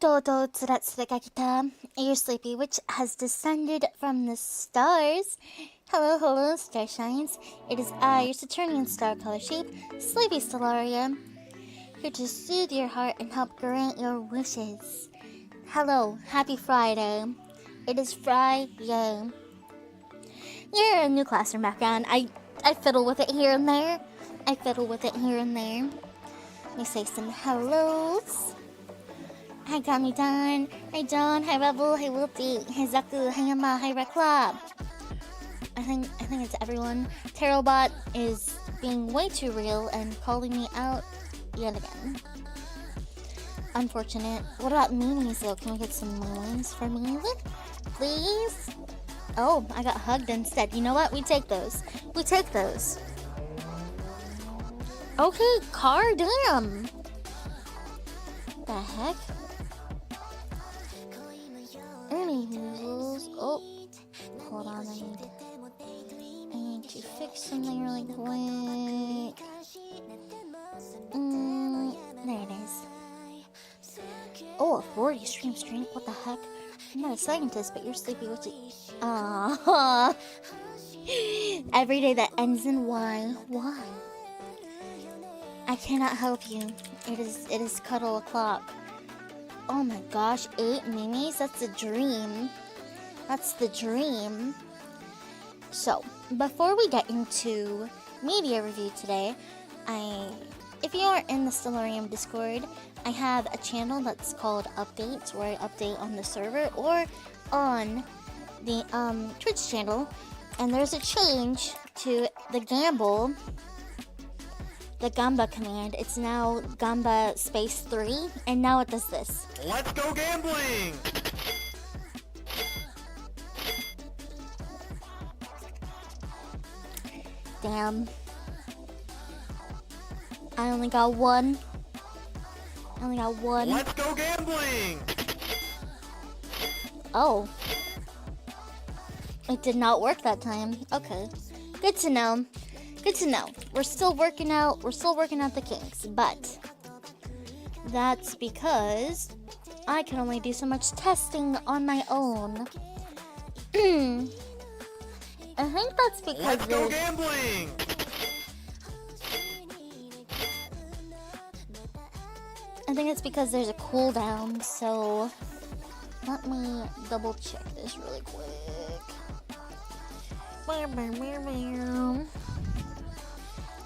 Todo Tsuratsurakakita, your sleepy witch has descended from the stars. Hello, hello, starshines. It is I, your Saturnian star color sheep, Sleepy Stellaria, here to soothe your heart and help grant your wishes. Hello, happy Friday. It is Friday. You're a new classroom background. I fiddle with it here and there. Let me say some hellos. Hi Gami-dan, hi John, hi Rebel, hi Wilty, hi Zaku, hi Yama, hi Red Club. I think it's everyone. Tarotbot is being way too real and calling me out yet again. Unfortunate. What about memes though? Can we get some memes for me? Please? Oh, I got hugged instead. You know what? We take those. Okay, car, damn. The heck? Anyways, oh, hold on, I need to fix something really quick. There it is. Oh, a 40 stream, what the heck? I'm not a scientist, but you're sleepy witch. Aww. Every day that ends in Y. Why? I cannot help you. It is cuddle o'clock. Oh my gosh, 8 minis? That's the dream. So, before we get into media review today, if you are in the Stellarium Discord, I have a channel that's called Updates, where I update on the server or on the Twitch channel, and there's a change to the Gamba command. It's now Gamba space 3, and now it does this. Let's go gambling! Damn. I only got one. Let's go gambling! Oh. It did not work that time. Okay. Good to know. We're still working out the kinks, but that's because I can only do so much testing on my own. I think that's because Let's go gambling! I think it's because there's a cooldown, so let me double check this really quick.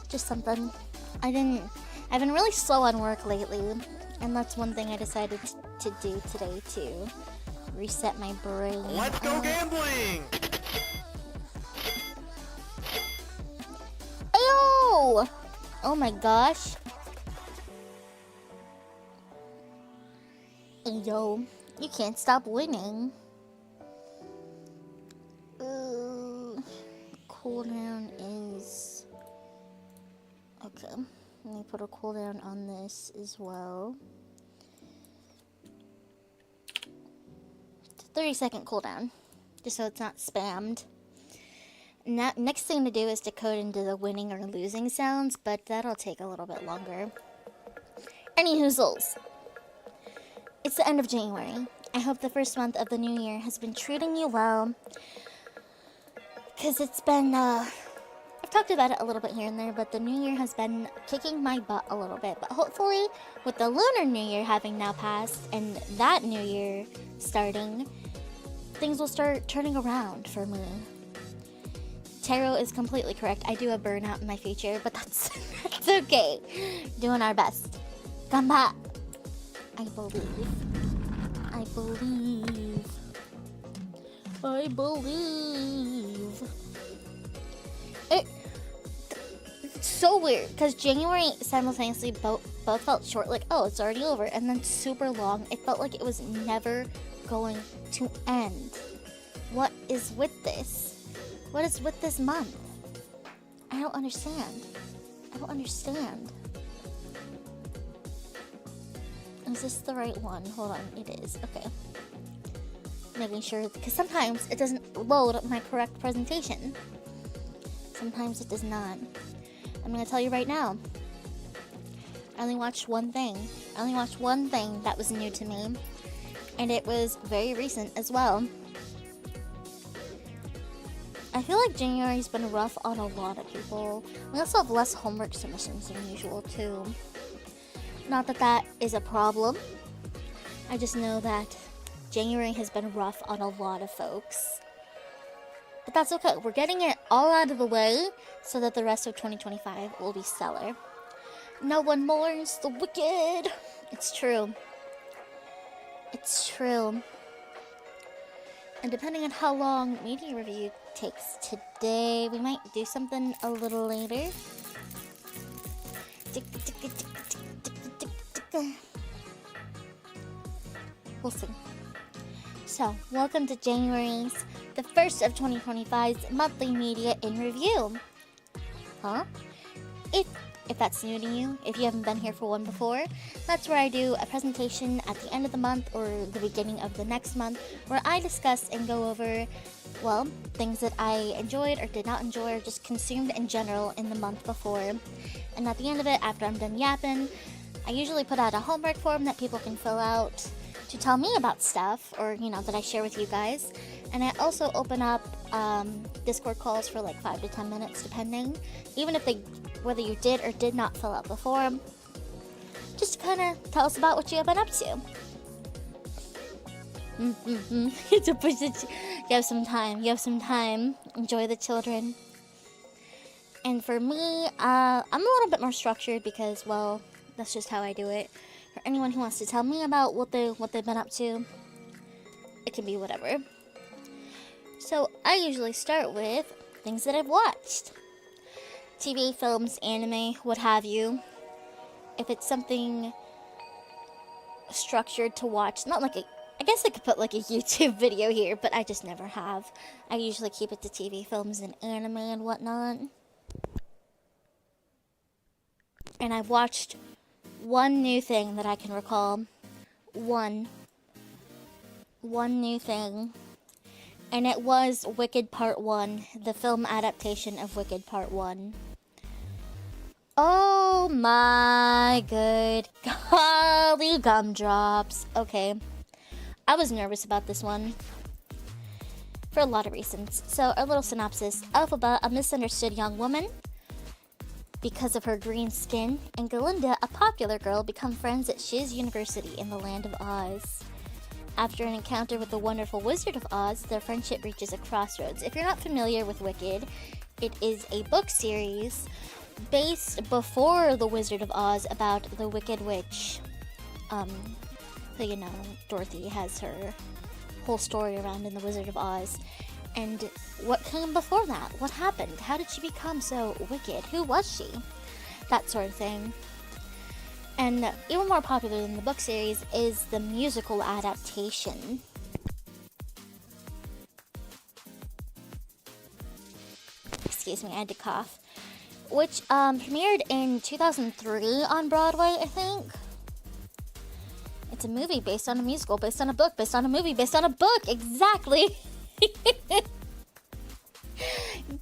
Just something. I've been really slow on work lately, and that's one thing I decided to do today to reset my brain. Let's go gambling! Ayo! Oh my gosh. Yo, you can't stop winning. Cooldown is... Okay, let me put a cooldown on this as well. It's a 30-second cooldown, just so it's not spammed. Now, next thing to do is to code into the winning or losing sounds, but that'll take a little bit longer. Any hoozles. It's the end of January. I hope the first month of the new year has been treating you well. Because it's been, I've talked about it a little bit here and there, but the new year has been kicking my butt a little bit. But hopefully, with the Lunar New Year having now passed, and that new year starting, things will start turning around for me. Tarot is completely correct. I do have burnout in my future, but that's okay. Doing our best. Gamba! I believe. It's so weird, because January simultaneously both felt short, like, oh, it's already over, and then super long. It felt like it was never going to end. What is with this? What is with this month? I don't understand. Is this the right one? Hold on, it is. Okay. Making sure, because sometimes it doesn't load my correct presentation. Sometimes it does not. I'm gonna tell you right now. I only watched one thing that was new to me. and it was very recent as well. I feel like January's been rough on a lot of people. We also have less homework submissions than usual too. Not that that is a problem. I just know that January has been rough on a lot of folks. But that's okay. We're getting it all out of the way so that the rest of 2025 will be stellar. No one mourns the wicked. It's true. It's true. And depending on how long media review takes today, we might do something a little later. We'll see. So, welcome to January's, the first of 2025's monthly media in review. Huh? If that's new to you, if you haven't been here for one before, that's where I do a presentation at the end of the month or the beginning of the next month where I discuss and go over, well, things that I enjoyed or did not enjoy or just consumed in general in the month before. And at the end of it, after I'm done yapping, I usually put out a homework form that people can fill out to tell me about stuff or, that I share with you guys. And I also open up Discord calls for like 5 to 10 minutes depending, even if whether you did or did not fill out the form, just to kind of tell us about what you have been up to. To push it. You have some time. Enjoy the children. And for me, I'm a little bit more structured because, well, that's just how I do it. For anyone who wants to tell me about what they've been up to, it can be whatever. So I usually start with things that I've watched. TV, films, anime, what have you. If it's something structured to watch, not like I guess I could put like a YouTube video here, but I just never have. I usually keep it to TV, films, and anime and whatnot. And I've watched one new thing that I can recall. One new thing. And it was Wicked Part 1, the film adaptation of Wicked Part 1. Oh my good golly gumdrops. Okay. I was nervous about this one for a lot of reasons. So, a little synopsis. Elphaba, a misunderstood young woman because of her green skin, and Galinda, a popular girl, become friends at Shiz University in the Land of Oz. After an encounter with the wonderful Wizard of Oz, their friendship reaches a crossroads. If you're not familiar with Wicked, it is a book series based before the Wizard of Oz about the Wicked Witch. So, Dorothy has her whole story around in the Wizard of Oz. And what came before that? What happened? How did she become so wicked? Who was she? That sort of thing. And even more popular than the book series is the musical adaptation. Excuse me, I had to cough. Which premiered in 2003 on Broadway, I think. It's a movie based on a musical, based on a book, based on a movie, based on a book. Exactly.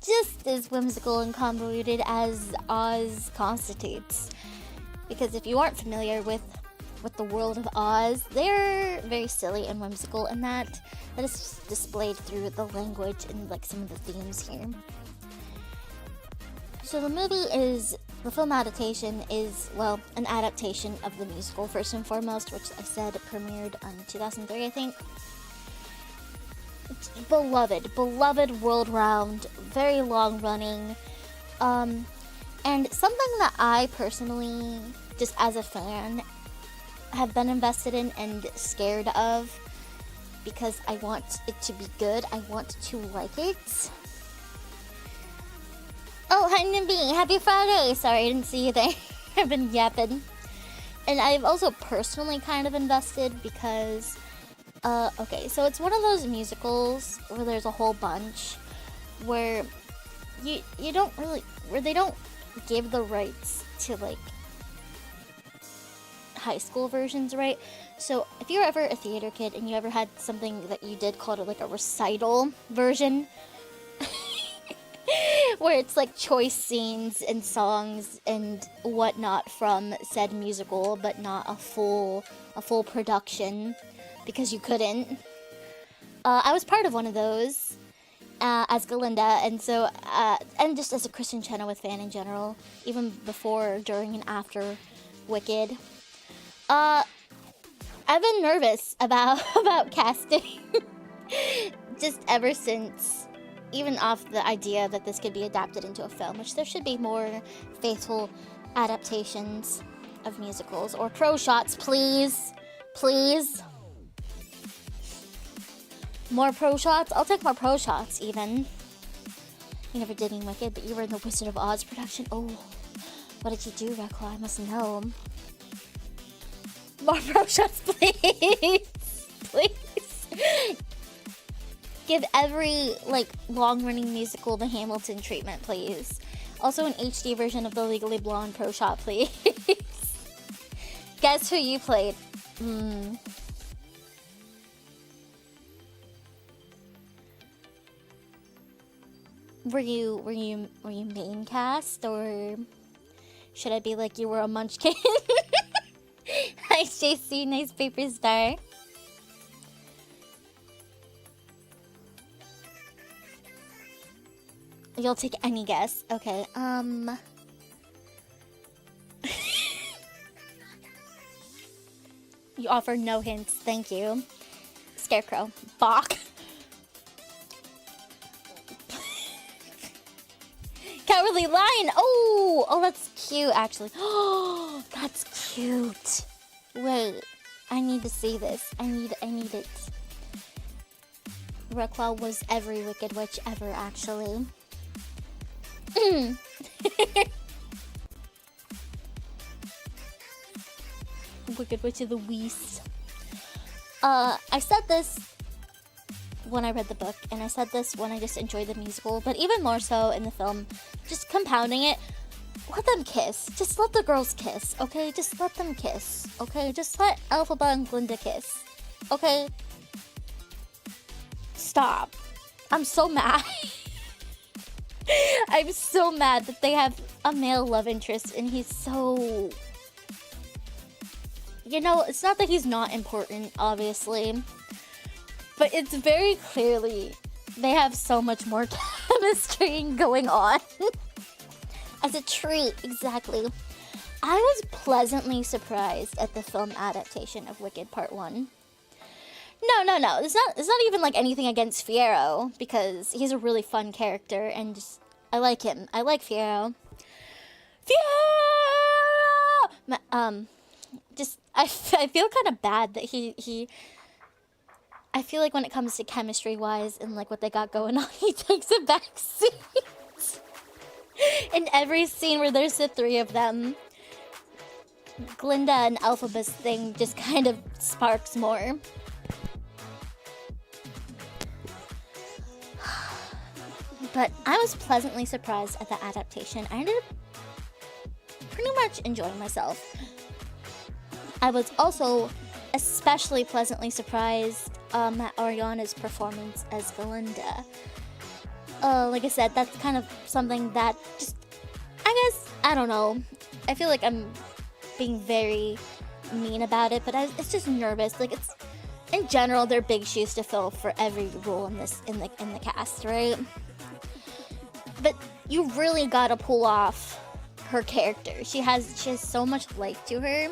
Just as whimsical and convoluted as Oz constitutes. Because if you aren't familiar with the world of Oz, they're very silly and whimsical, and that is displayed through the language and like some of the themes here. So the film adaptation is, well, an adaptation of the musical first and foremost, which I said premiered in 2003, I think. It's beloved world round, very long running, and something that I personally, just as a fan, have been invested in and scared of because I want it to be good. I want to like it. Oh, hi Nimby, happy Friday! Sorry, I didn't see you there. I've been yapping. And I've also personally kind of invested because, okay, so it's one of those musicals where there's a whole bunch where you don't really, where they don't give the rights to like high school versions, right? So if you're ever a theater kid and you ever had something that you did called like a recital version, where it's like choice scenes and songs and whatnot from said musical, but not a full production, because you couldn't. I was part of one of those as Galinda, and so and just as a Kristen Chenoweth fan in general, even before, during, and after Wicked. I've been nervous about casting just ever since, even off the idea that this could be adapted into a film, which there should be more faithful adaptations of musicals, or pro shots, please. Please. More pro shots? I'll take more pro shots, even. You never did any Wicked, but you were in the Wizard of Oz production. Oh, what did you do, Rekla? I must know. More pro shots, please. Please. Give every, like, long-running musical the Hamilton treatment, please. Also an HD version of the Legally Blonde pro shot, please. Guess who you played? Were you main cast, or should I be like you were a munchkin? Hi JC, nice paper star. You'll take any guess. Okay, You offer no hints, thank you. Scarecrow. Bach. Cowardly Lion! Oh, that's cute, actually. Oh, that's cute. Wait, I need to see this. I need it. Rekla was every Wicked Witch ever, actually. Wicked Witch of the West. I said this when I read the book, and I said this when I just enjoyed the musical, but even more so in the film, just compounding it. Let them kiss. Just let the girls kiss, okay? Just let them kiss, okay? Just let Elphaba and Glinda kiss, okay? Stop. I'm so mad. I'm so mad that they have a male love interest and he's so... You know, it's not that he's not important, obviously, but it's very clearly they have so much more chemistry going on. As a treat, exactly. I was pleasantly surprised at the film adaptation of Wicked Part 1. No. It's not even like anything against Fiyero, because he's a really fun character and just, I like him. I like Fiyero. Fiyero! Just, I feel kind of bad that he I feel like when it comes to chemistry-wise and like what they got going on, he takes a backseat. In every scene where there's the three of them, Glinda and Elphaba's thing just kind of sparks more. But I was pleasantly surprised at the adaptation. I ended up pretty much enjoying myself. I was also especially pleasantly surprised at Ariana's performance as Galinda. Like I said, that's kind of something that just, I guess, I don't know. I feel like I'm being very mean about it, but it's just nervous. Like, it's, in general, they're big shoes to fill for every role in the cast, right? But you really gotta pull off her character. She has so much life to her.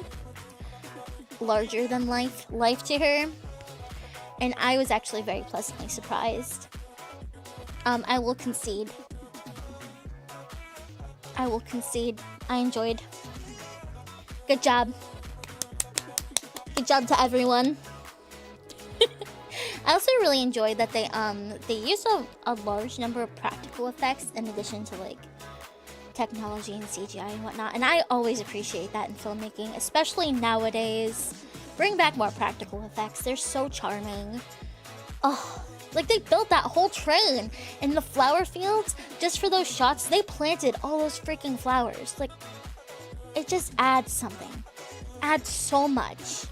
Larger than life to her. And I was actually very pleasantly surprised. I will concede. I enjoyed. Good job. Good job to everyone. I also really enjoyed that they used a large number of practical effects in addition to like technology and CGI and whatnot, and I always appreciate that in filmmaking, especially nowadays. Bring back more practical effects. They're so charming. Oh, like they built that whole train in the flower fields just for those shots. They planted all those freaking flowers. Like, it just adds something. Adds so much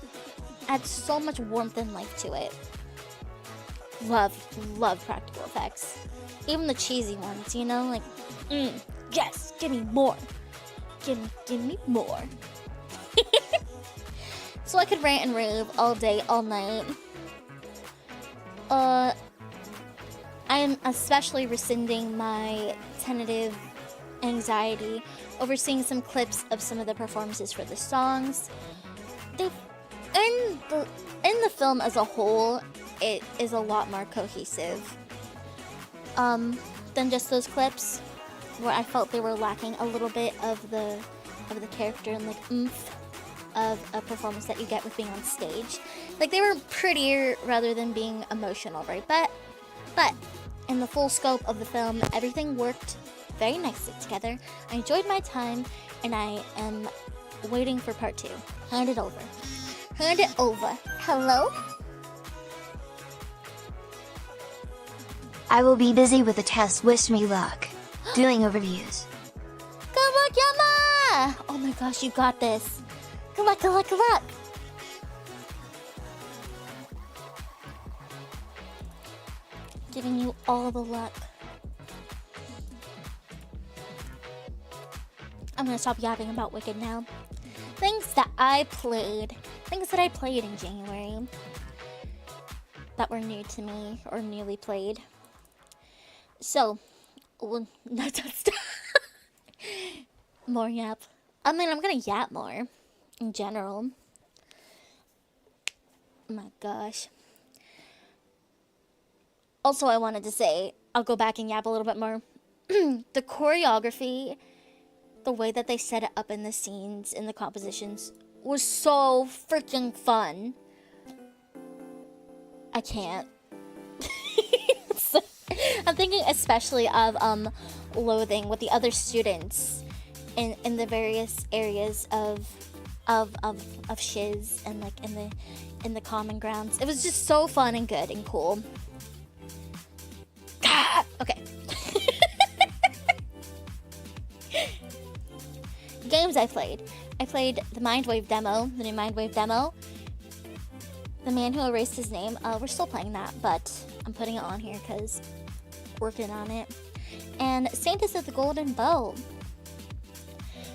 warmth and life to it. Love practical effects. Even the cheesy ones, you know, like, yes, give me more. Give me more. So I could rant and rave all day, all night. I am especially rescinding my tentative anxiety over seeing some clips of some of the performances for the songs. In the film as a whole, it is a lot more cohesive than just those clips, where I felt they were lacking a little bit of the character and like oomph of a performance that you get with being on stage. Like, they were prettier rather than being emotional, right? But in the full scope of the film, everything worked very nicely together. I enjoyed my time, and I am waiting for part 2. Hand it over. Hand it over. Hello? I will be busy with the test. Wish me luck. Doing overviews. Good luck, Yama! Oh my gosh, you got this. Good luck, good luck, good luck. Giving you all the luck. I'm gonna stop yapping about Wicked now. Things that I played in January that were new to me or newly played. So, well, no, don't stop. More yap. I mean, I'm gonna yap more in general. Oh my gosh. Also, I wanted to say, I'll go back and yap a little bit more. The choreography, the way that they set it up in the scenes, in the compositions, was so freaking fun. I can't. I'm thinking especially of Loathing with the other students in the various areas of shiz and like in the common grounds. It was just so fun and good and cool. Okay. Games I played. I played the Mindwave demo, the new Mindwave demo. The Man Who Erased His Name. We're still playing that, but I'm putting it on here because working on it. And Saintus of the Golden Bow.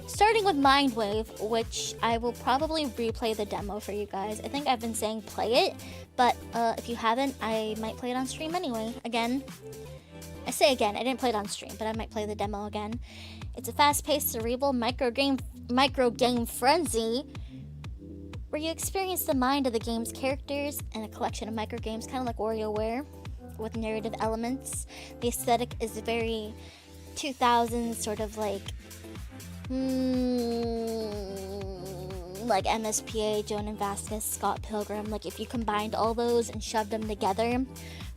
Starting with Mindwave, which I will probably replay the demo for you guys. I think I've been saying play it, but if you haven't, I might play it on stream anyway. Again, I say again, I didn't play it on stream, but I might play the demo again. It's a fast-paced, cerebral micro game frenzy where you experience the mind of the game's characters and a collection of micro games, kind of like WarioWare, with narrative elements. The aesthetic is very 2000s, sort of like MSPA, Joan and Vasquez, Scott Pilgrim. Like, if you combined all those and shoved them together.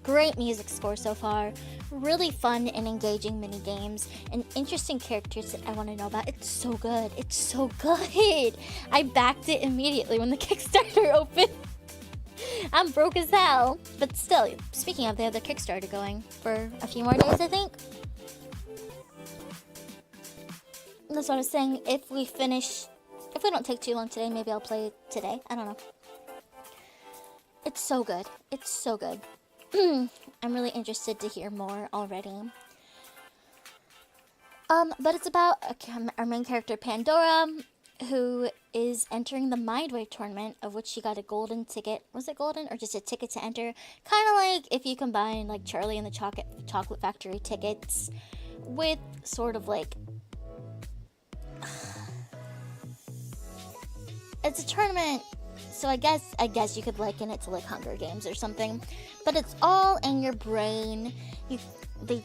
Great music score so far. Really fun and engaging mini games and interesting characters that I want to know about. It's so good. It's so good. I backed it immediately when the Kickstarter opened. I'm broke as hell. But still, speaking of, they have the Kickstarter going for a few more days, I think. That's what I was saying. If we don't take too long today, maybe I'll play it today. I don't know. It's so good. It's so good. I'm really interested to hear more already. But it's about our main character, Pandora, who is entering the Mindwave tournament, of which she got a golden ticket. Was it golden or just a ticket to enter? Kind of like if you combine like Charlie and the Chocolate Factory tickets with sort of like it's a tournament. So I guess you could liken it to like Hunger Games or something, but it's all in your brain. They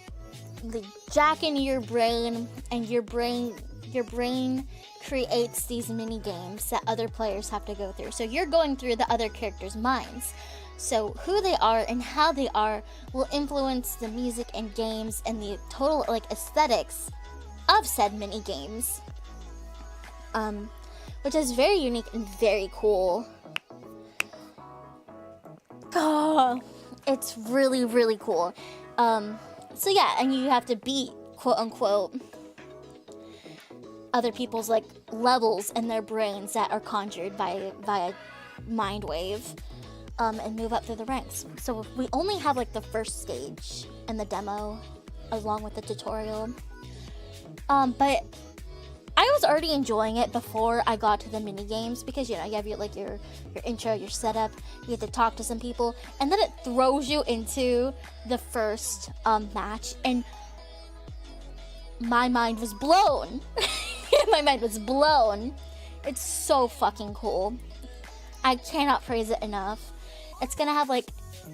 jack in your brain, and your brain creates these mini games that other players have to go through. So you're going through the other characters' minds. So who they are and how they are will influence the music and games and the total like aesthetics of said mini games. Which is very unique and very cool. Oh, it's really, really cool. So yeah, and you have to beat, quote unquote, other people's like levels in their brains that are conjured via Mindwave, and move up through the ranks. So we only have like the first stage in the demo, along with the tutorial. But I was already enjoying it before I got to the mini games because you know you have your intro, your setup, you have to talk to some people, and then it throws you into the first match, and my mind was blown. My mind was blown. It's so fucking cool. I cannot praise it enough. It's gonna have like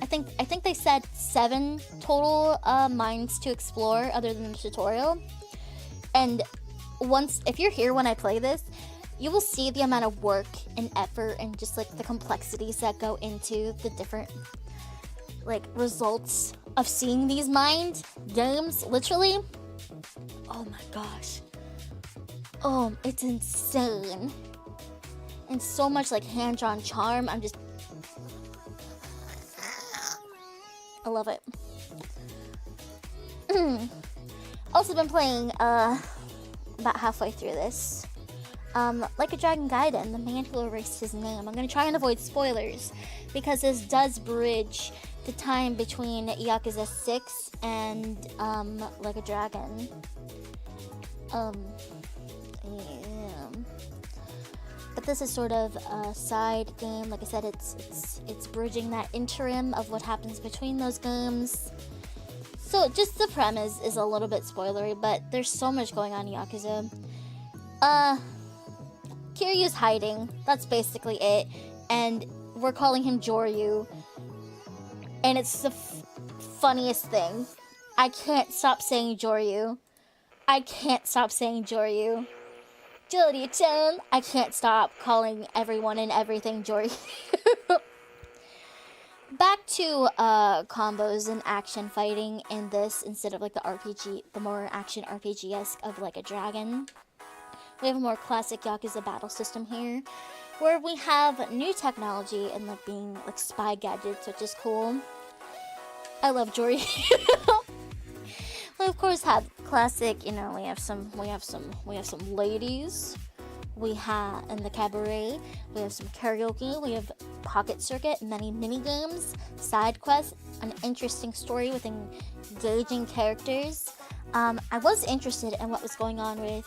I think they said 7 total mines to explore other than the tutorial. And if you're here when I play this, you will see the amount of work and effort and just like the complexities that go into the different like results of seeing these mined games, literally. Oh my gosh. Oh, it's insane. And so much like hand-drawn charm. I love it. Also been playing about halfway through this. Like a Dragon Gaiden, the man who erased his name. I'm gonna try and avoid spoilers because this does bridge the time between Yakuza 6 and Like a Dragon. Yeah. But this is sort of a side game. Like I said, it's bridging that interim of what happens between those games. So just the premise is a little bit spoilery, but there's so much going on in Yakuza. Kiryu's hiding. That's basically it. And we're calling him Joryu. And it's the funniest thing. I can't stop saying Joryu. I can't stop saying Joryu. Joryu-chan. I can't stop calling everyone and everything Joryu. Back to combos and action fighting in this instead of like the RPG, the more action RPG-esque of Like a Dragon. We have a more classic Yakuza battle system here, where we have new technology and like being like spy gadgets, which is cool. I love Joryu. We of course have classic, you know, we have some ladies. We have in the cabaret, we have some karaoke, we have pocket circuit, many mini games, side quests, an interesting story with engaging characters. I was interested in what was going on with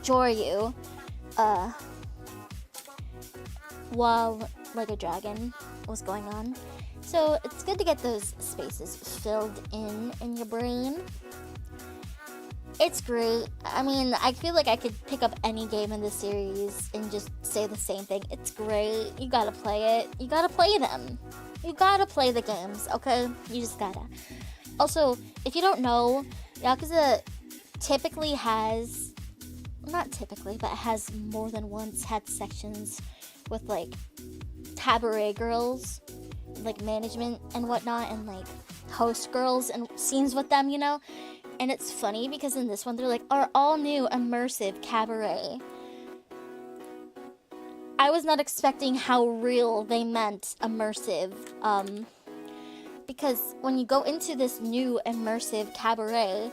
Joryu, while Like a Dragon was going on. So it's good to get those spaces filled in your brain. It's great. I mean, I feel like I could pick up any game in this series and just say the same thing. It's great. You gotta play it. You gotta play them. You gotta play the games, okay? You just gotta. Also, if you don't know, Yakuza typically has, not typically, but has more than once had sections with like cabaret girls, like management and whatnot, and like host girls and scenes with them, you know? And it's funny because in this one they're like, our all new immersive cabaret. I was not expecting how real they meant immersive, because when you go into this new immersive cabaret,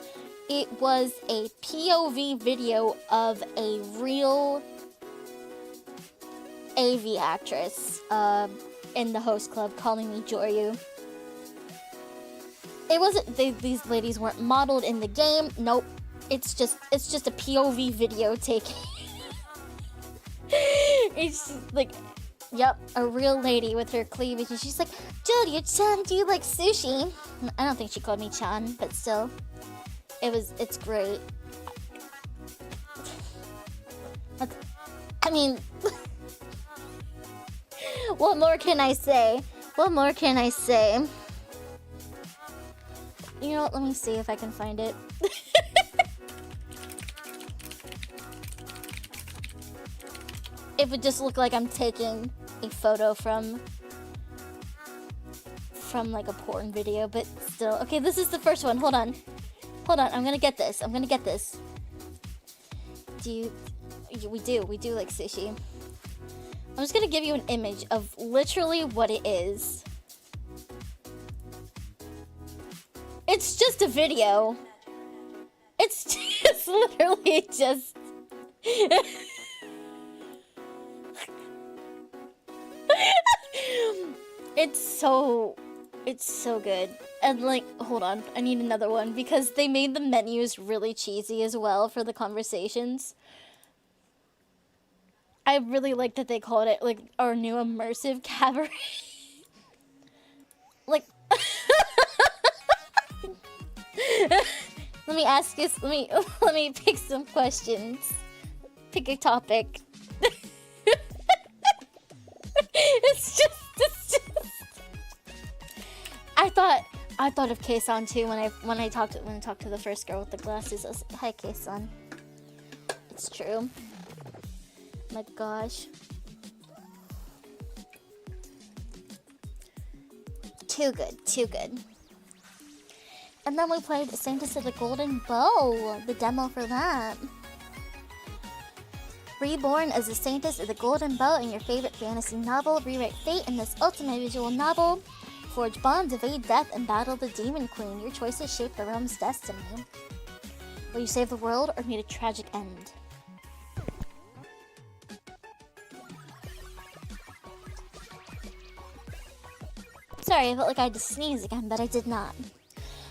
it was a POV video of a real AV actress in the host club calling me Joryu. It wasn't, these ladies weren't modeled in the game. Nope. It's just a POV video taken. It's just like, yep, a real lady with her cleavage, and she's like, Joryu-chan, do you like sushi? I don't think she called me Chan, but still, it's great. I mean, what more can I say? What more can I say? You know what, let me see if I can find it. It would just look like I'm taking a photo from like a porn video, but still. Okay, this is the first one. Hold on, I'm gonna get this. We do like sushi. I'm just gonna give you an image of literally what it is. It's just a video. It's just literally just... It's so It's so good. And like, hold on, I need another one because they made the menus really cheesy as well for the conversations. I really like that they called it like our new immersive cabaret. Like, let me ask you. Let me pick some questions. Pick a topic. It's just. I thought of Kei-san too when I talked to the first girl with the glasses. I was like, "Hi, Kei-san." It's true. My gosh. Too good, too good. And then we played Sanctus of the Golden Bow, the demo for that. Reborn as the Sanctus of the Golden Bow in your favorite fantasy novel, rewrite fate in this ultimate visual novel. Forge bonds, evade death, and battle the Demon Queen. Your choices shape the realm's destiny. Will you save the world or meet a tragic end? Sorry, I felt like I had to sneeze again, but I did not.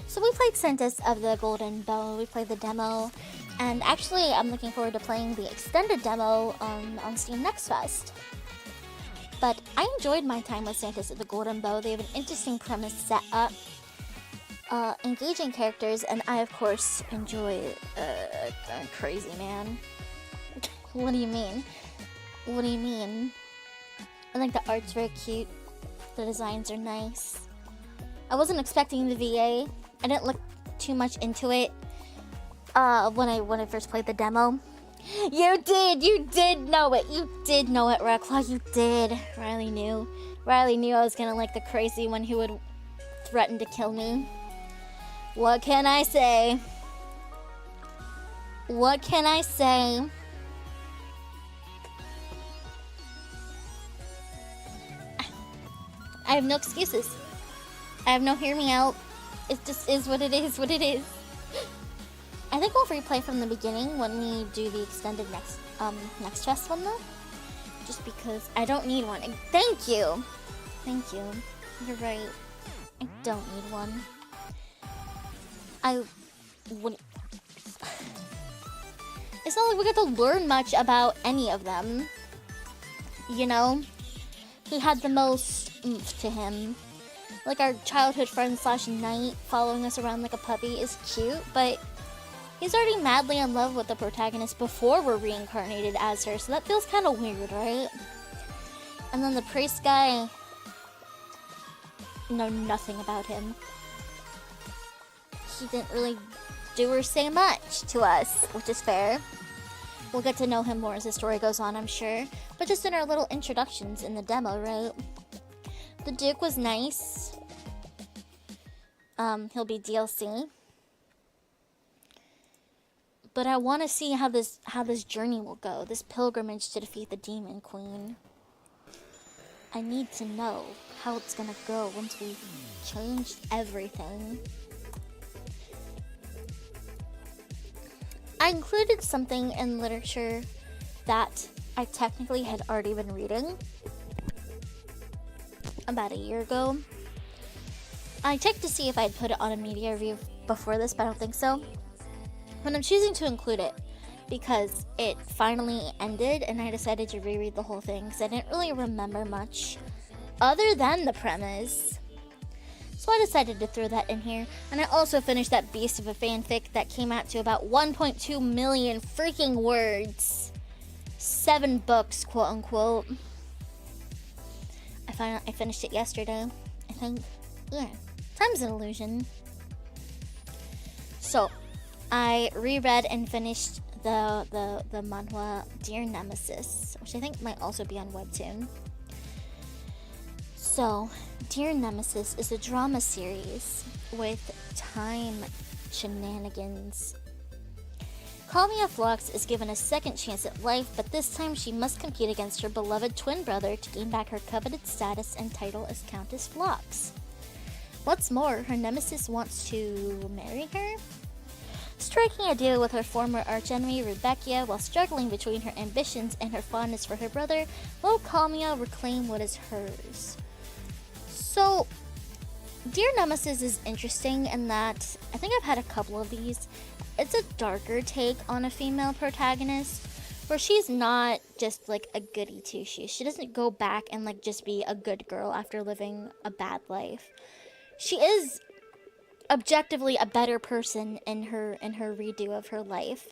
So we played Sanctus of the Golden Bow, we played the demo, and actually I'm looking forward to playing the extended demo on Steam Next Fest. But I enjoyed my time with Sanctus of the Golden Bow. They have an interesting premise set up, engaging characters, and I, of course, enjoy Crazy Man. What do you mean? What do you mean? I think the art's very cute. The designs are nice. I wasn't expecting the VA. I didn't look too much into it when I first played the demo. You did know it. You did know it, Redclaw. You did. Riley knew. Riley knew I was gonna like the crazy one who would threaten to kill me. What can I say? What can I say? I have no excuses. I have no hear me out. It just is what it is, what it is. I think we'll replay from the beginning when we do the extended next fest one though. Just because I don't need one. Thank you. Thank you. You're right. I don't need one. I wouldn't. It's not like we get to learn much about any of them. You know? He had the most oomph to him. Like our childhood friend / knight following us around like a puppy is cute, but he's already madly in love with the protagonist before we're reincarnated as her, so that feels kind of weird, right? And then the priest guy, know nothing about him. He didn't really do or say much to us, which is fair. We'll get to know him more as the story goes on, I'm sure. But just in our little introductions in the demo, right? The Duke was nice. He'll be DLC. But I want to see how this journey will go. This pilgrimage to defeat the Demon Queen. I need to know how it's gonna go once we've changed everything. I included something in literature that I technically had already been reading about a year ago. I checked to see if I'd put it on a media review before this, but I don't think so. But I'm choosing to include it because it finally ended and I decided to reread the whole thing because I didn't really remember much other than the premise. So I decided to throw that in here. And I also finished that beast of a fanfic that came out to about 1.2 million freaking words. 7 books, quote unquote. I finished it yesterday, I think. Yeah, time's an illusion. So, I reread and finished the manhwa Dear Nemesis, which I think might also be on Webtoon. So, Dear Nemesis is a drama series with time shenanigans. Kamiya Phlox is given a second chance at life, but this time she must compete against her beloved twin brother to gain back her coveted status and title as Countess Phlox. What's more, her nemesis wants to marry her? Striking a deal with her former archenemy Rebecca while struggling between her ambitions and her fondness for her brother, will Kamiya reclaim what is hers? So, Dear Nemesis is interesting in that I think I've had a couple of these. It's a darker take on a female protagonist where she's not just like a goody two shoes. She doesn't go back and like just be a good girl after living a bad life. She is objectively a better person in her redo of her life.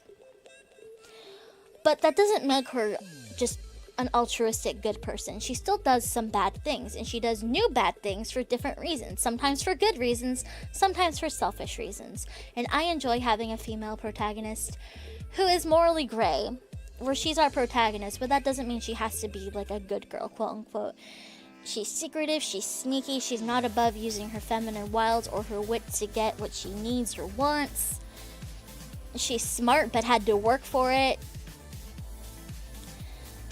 But that doesn't make her just an altruistic good person. She still does some bad things, and she does new bad things for different reasons. Sometimes for good reasons, sometimes for selfish reasons. And I enjoy having a female protagonist who is morally gray, where she's our protagonist, but that doesn't mean she has to be like a good girl, quote unquote. She's secretive, she's sneaky, she's not above using her feminine wiles or her wit to get what she needs or wants. She's smart but had to work for it.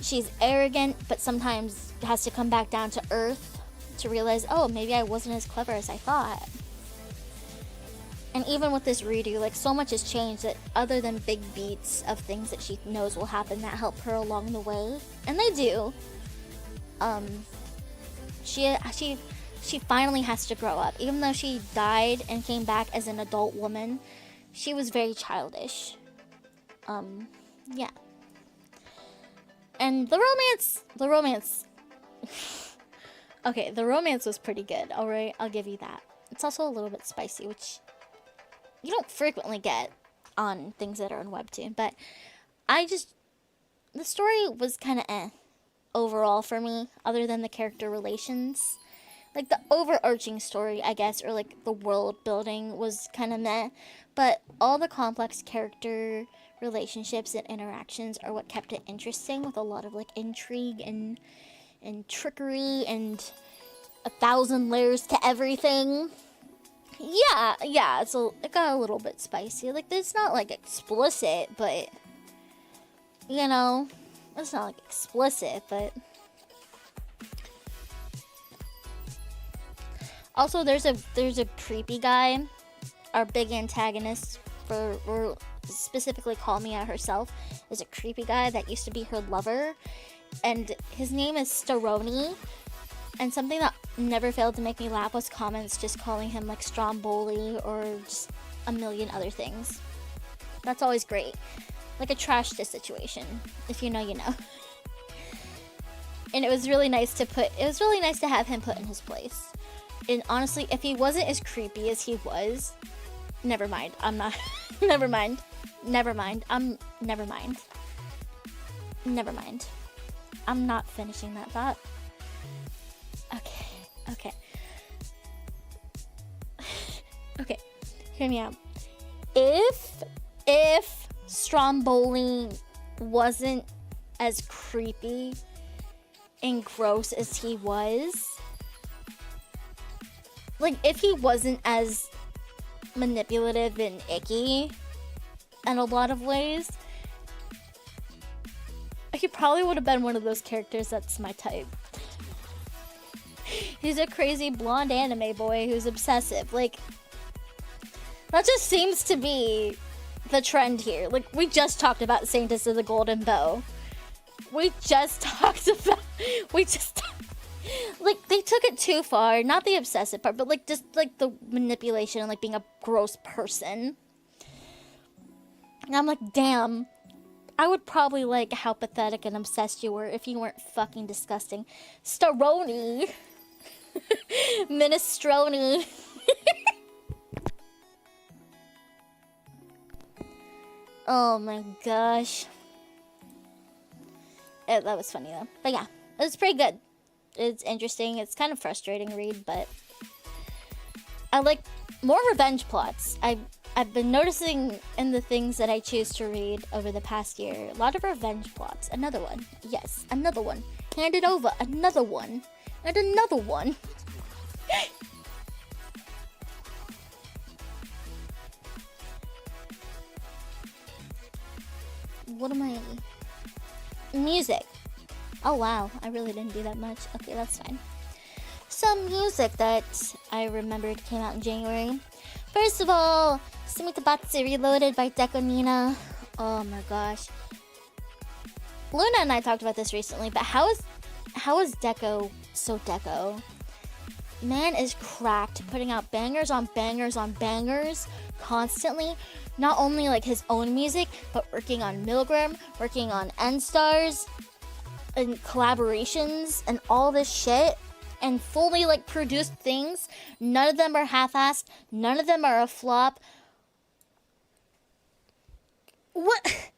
She's arrogant, but sometimes has to come back down to earth to realize, oh, maybe I wasn't as clever as I thought. And even with this redo, like, so much has changed that other than big beats of things that she knows will happen that help her along the way, and they do, she finally has to grow up. Even though she died and came back as an adult woman, she was very childish. Yeah. And the romance, okay, the romance was pretty good, alright? I'll give you that. It's also a little bit spicy, which you don't frequently get on things that are in Webtoon, but the story was kind of overall for me, other than the character relations. Like, the overarching story, I guess, or like the world building was kind of meh, but all the complex character relationships and interactions are what kept it interesting, with a lot of like intrigue and trickery and 1,000 layers to everything. Yeah, so it got a little bit spicy. Like, it's not like explicit, but you know, it's not like explicit, but also there's a creepy guy. Our big antagonist for specifically Call Me Out herself is a creepy guy that used to be her lover, and his name is Staroni. And something that never failed to make me laugh was comments just calling him like Stromboli or just a million other things. That's always great. Like a trash dish situation. If you know, you know. And it was really nice to have him put in his place. And honestly, if he wasn't as creepy as he was, never mind. Never mind. I'm not finishing that thought. Okay. Okay, hear me out. If Stromboli wasn't as creepy and gross as he was, like, if he wasn't as manipulative and icky in a lot of ways, he probably would have been one of those characters that's my type. He's a crazy blonde anime boy who's obsessive. Like, that just seems to be the trend here. Like, we just talked about Saintess of the Golden Bow. Like, they took it too far. Not the obsessive part, but like, just like the manipulation and like being a gross person. And I'm like, damn, I would probably like how pathetic and obsessed you were if you weren't fucking disgusting. Staroni. Minestrone. Oh my gosh. That was funny though. But yeah, it was pretty good. It's interesting. It's kind of frustrating read, but I like more revenge plots. I've been noticing in the things that I choose to read over the past year, a lot of revenge plots. Another one. Yes, another one. Hand it over. Another one. And another one. What am I? Music. Oh wow, I really didn't do that much. Okay, that's fine. Some music that I remembered came out in January. First of all, Sumitabatsu Reloaded by Deco Nina. Oh my gosh. Luna and I talked about this recently, but how is Deco so Deco? man is cracked, putting out bangers on bangers on bangers constantly. Not only like his own music, but working on Milgram, working on N-Stars, and collaborations, and all this shit. And fully like produced things. None of them are half-assed. None of them are a flop. What?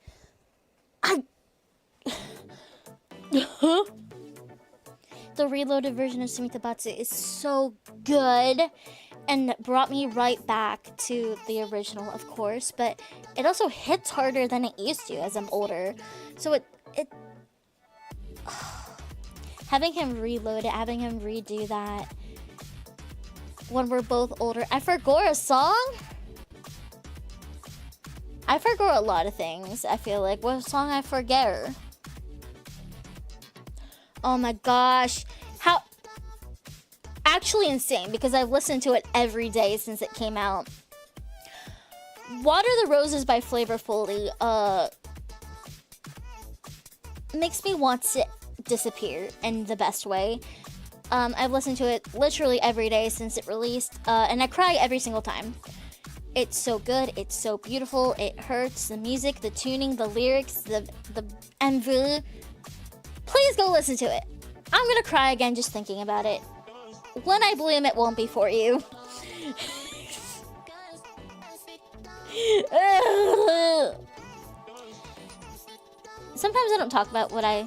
The reloaded version of Sumita Batsu is so good and brought me right back to the original, of course, but it also hits harder than it used to as I'm older. So it having him reload it, having him redo that when we're both older. I forgot a song? I forgot a lot of things, I feel like. What song I forget? Oh my gosh. How... Actually insane, because I've listened to it every day since it came out. Water the Roses by Flavor Flav makes me want to disappear in the best way. I've listened to it literally every day since it released, and I cry every single time. It's so good, it's so beautiful, it hurts, the music, the tuning, the lyrics, the env. Please go listen to it. I'm gonna cry again just thinking about it. When I bloom, it won't be for you. Sometimes I don't talk about what I...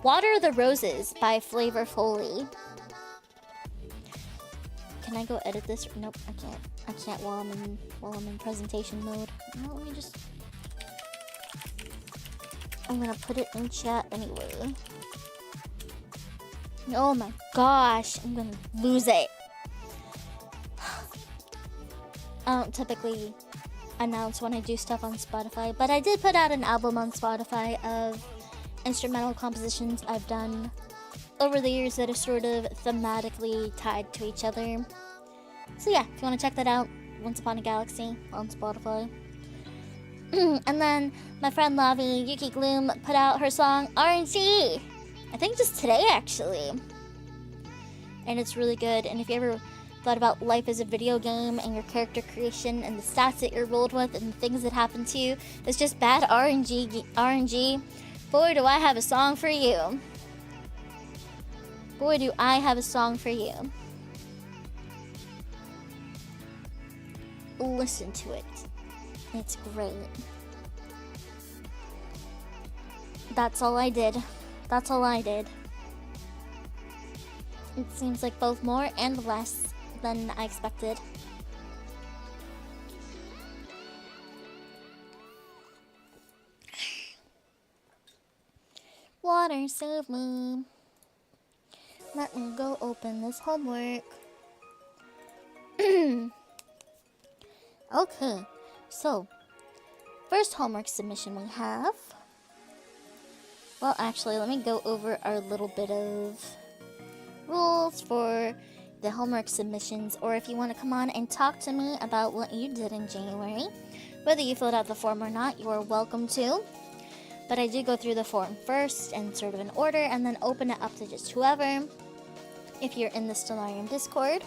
Water the Roses by Flavor Flav. Can I go edit this? Nope, I can't. I can't while I'm in presentation mode. No, let me just... I'm gonna put it in chat anyway. Oh my gosh, I'm gonna lose it. I don't typically announce when I do stuff on Spotify, but I did put out an album on Spotify of instrumental compositions I've done over the years that are sort of thematically tied to each other. So yeah, if you want to check that out, Once Upon a Galaxy on Spotify. And then my friend Lavi, Yuki Gloom, put out her song RNG. I think just today, actually. And it's really good. And if you ever thought about life as a video game and your character creation and the stats that you're rolled with and the things that happen to you, it's just bad RNG. Boy, do I have a song for you. Boy, do I have a song for you. Listen to it. It's great. That's all I did. That's all I did. It seems like both more and less than I expected. Water, save me. Let me go open this homework. Okay, so first homework submission we have. Well, actually, let me go over our little bit of rules for the homework submissions, or if you want to come on and talk to me about what you did in January. Whether you filled out the form or not, you are welcome to. But I do go through the form first in sort of an order, and then open it up to just whoever. If you're in the Stellarium Discord.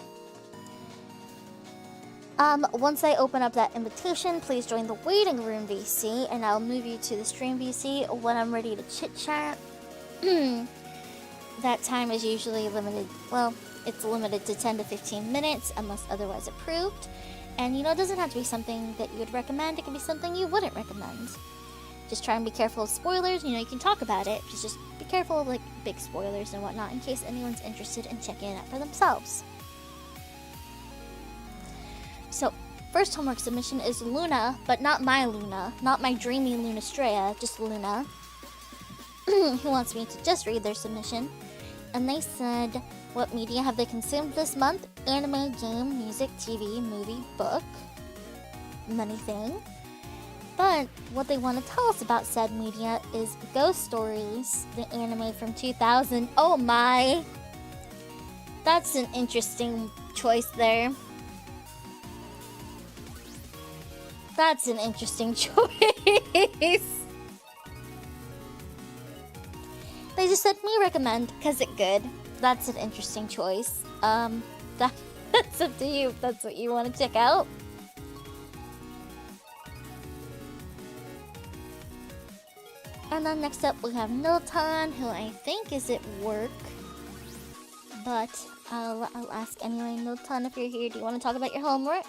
Once I open up that invitation, please join the waiting room VC, and I'll move you to the stream VC when I'm ready to chit-chat. That time is usually limited, well, it's limited to 10 to 15 minutes unless otherwise approved. And, you know, it doesn't have to be something that you would recommend. It can be something you wouldn't recommend. Just try and be careful of spoilers. You know, you can talk about it. Just be careful of, like, big spoilers and whatnot in case anyone's interested in checking it out for themselves. So, first homework submission is Luna, but not my Luna. Not my dreamy Lunastraya, just Luna. Who wants me to just read their submission. And they said, what media have they consumed this month? Anime, game, music, TV, movie, book. Many things. But what they want to tell us about said media is Ghost Stories, the anime from 2000. Oh my! That's an interesting choice there. That's an interesting choice. They just said me recommend because it's good. That's an interesting choice. that, that's up to you if that's what you want to check out. And then next up we have Milton, who I think is at work. But I'll ask anyway. Milton, if you're here, do you want to talk about your homework?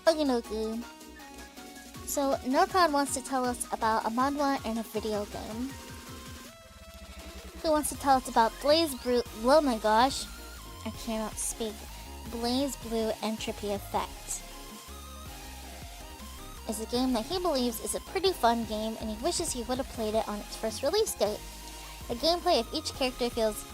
Okey-dokey. So, Milton wants to tell us about a manhwa and a video game. Who wants to tell us about Blaze Blue? Oh my gosh, I cannot speak. Blaze Blue Entropy Effect is a game that he believes is a pretty fun game, and he wishes he would have played it on its first release date. The gameplay of each character feels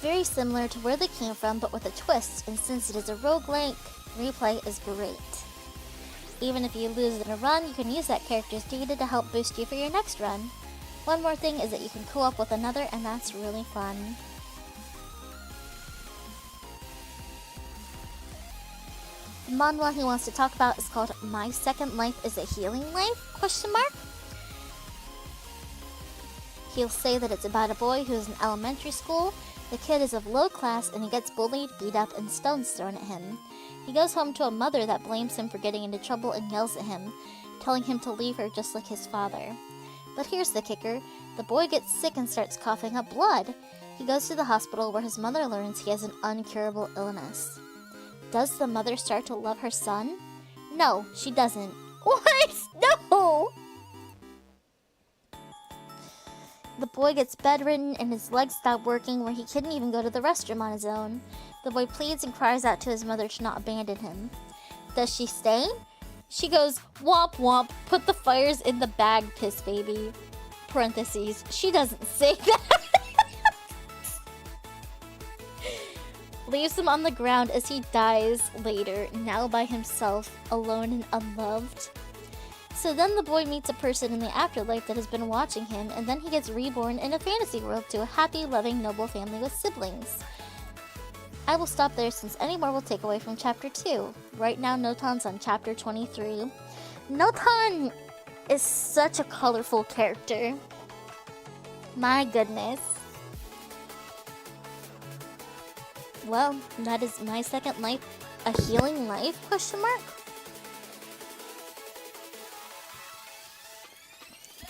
very similar to where they came from, but with a twist, and since it is a roguelike, replay is great. Even if you lose in a run, you can use that character's data to help boost you for your next run. One more thing is that you can co-op with another, and that's really fun. The manhwa he wants to talk about is called My Second Life is a Healing Life? ? He'll say that it's about a boy who is in elementary school. The kid is of low class and he gets bullied, beat up, and stones thrown at him. He goes home to a mother that blames him for getting into trouble and yells at him, telling him to leave her just like his father. But here's the kicker. The boy gets sick and starts coughing up blood. He goes to the hospital where his mother learns he has an incurable illness. Does the mother start to love her son? No, she doesn't. What? No! The boy gets bedridden and his legs stop working where he couldn't even go to the restroom on his own. The boy pleads and cries out to his mother to not abandon him. Does she stay? She goes, womp womp, put the fires in the bag, piss baby. Parentheses, she doesn't say that. Leaves him on the ground as he dies later, now by himself, alone and unloved. So then the boy meets a person in the afterlife that has been watching him, and then he gets reborn in a fantasy world to a happy, loving, noble family with siblings. I will stop there since any more will take away from Chapter 2. Right now, Notan's on Chapter 23. Notan is such a colorful character. My goodness. Well, that is My Second Life, a Healing Life? ?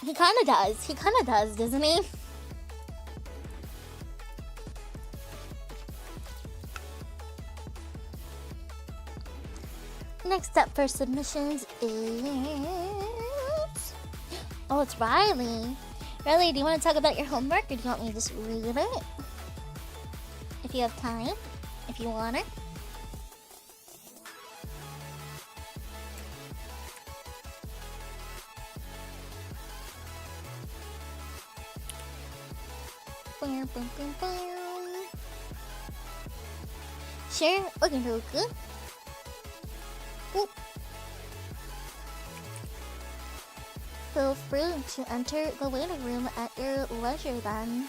He kinda does. He kinda does, doesn't he? Next up for submissions is... Oh, it's Riley. Riley, do you want to talk about your homework, or do you want me to just read it? If you have time. If you want it. Sure, okey-dokey. Feel free to enter the waiting room at your leisure then.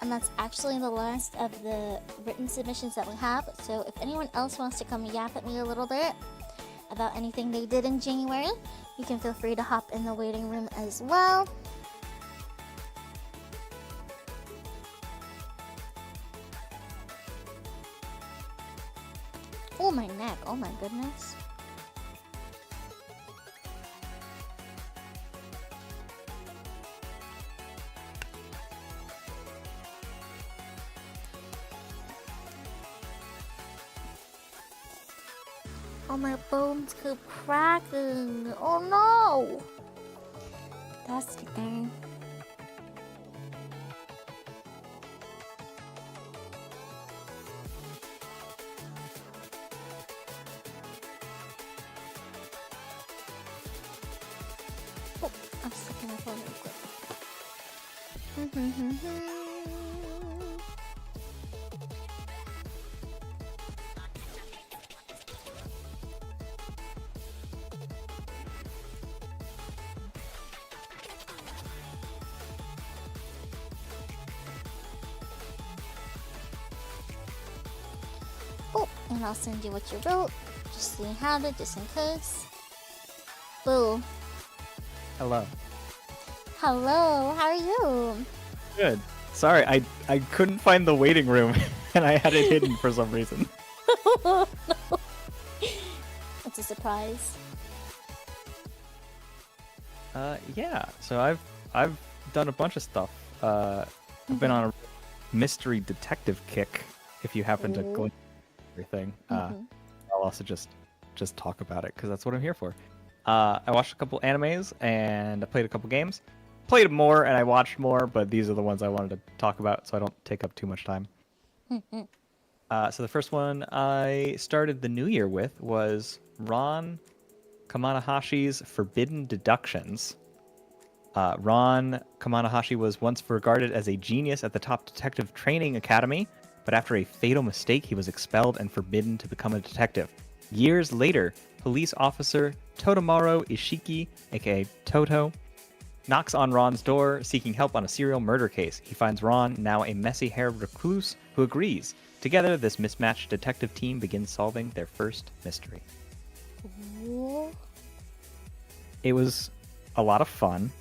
And that's actually the last of the written submissions that we have, so if anyone else wants to come yap at me a little bit about anything they did in January, you can feel free to hop in the waiting room as well. Oh, my neck. Oh my goodness. Oh, my bones keep cracking. Oh no! That's the thing. Oh, I'm sticking my phone real quick. And I'll send you what you wrote, just so you have it, just in case. Boo. Hello. Hello, how are you? Good. Sorry, I couldn't find the waiting room, and I had it hidden for some reason. No. It's a surprise. Yeah. So I've done a bunch of stuff. I've been on a mystery detective kick. If you happen to go into everything, I'll also just talk about it because that's what I'm here for. I watched a couple animes and I played a couple games. Played more and I watched more, but these are the ones I wanted to talk about, so I don't take up too much time. So the first one I started the new year with was Ron Kamanahashi's Forbidden Deductions. Ron Kamanahashi was once regarded as a genius at the top detective training academy, but after a fatal mistake, he was expelled and forbidden to become a detective. Years later, police officer Totomaro Ishiki, aka Toto, knocks on Ron's door seeking help on a serial murder case. He finds Ron, now a messy-haired recluse, who agrees. Together, this mismatched detective team begins solving their first mystery. Ooh. It was a lot of fun.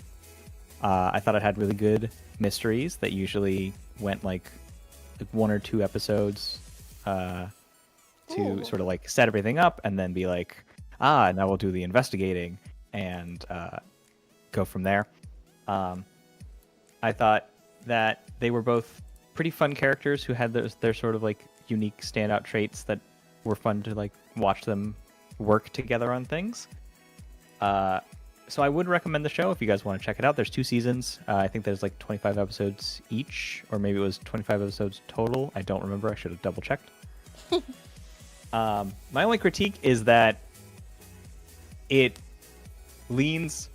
I thought it had really good mysteries that usually went like 1 or 2 episodes to sort of like set everything up and then be like, now we'll do the investigating and go from there. I thought that they were both pretty fun characters who had their sort of like unique standout traits that were fun to like watch them work together on things. So I would recommend the show if you guys want to check it out. There's 2 seasons. I think there's like 25 episodes each, or maybe it was 25 episodes total. I don't remember. I should have double checked. My only critique is that it leans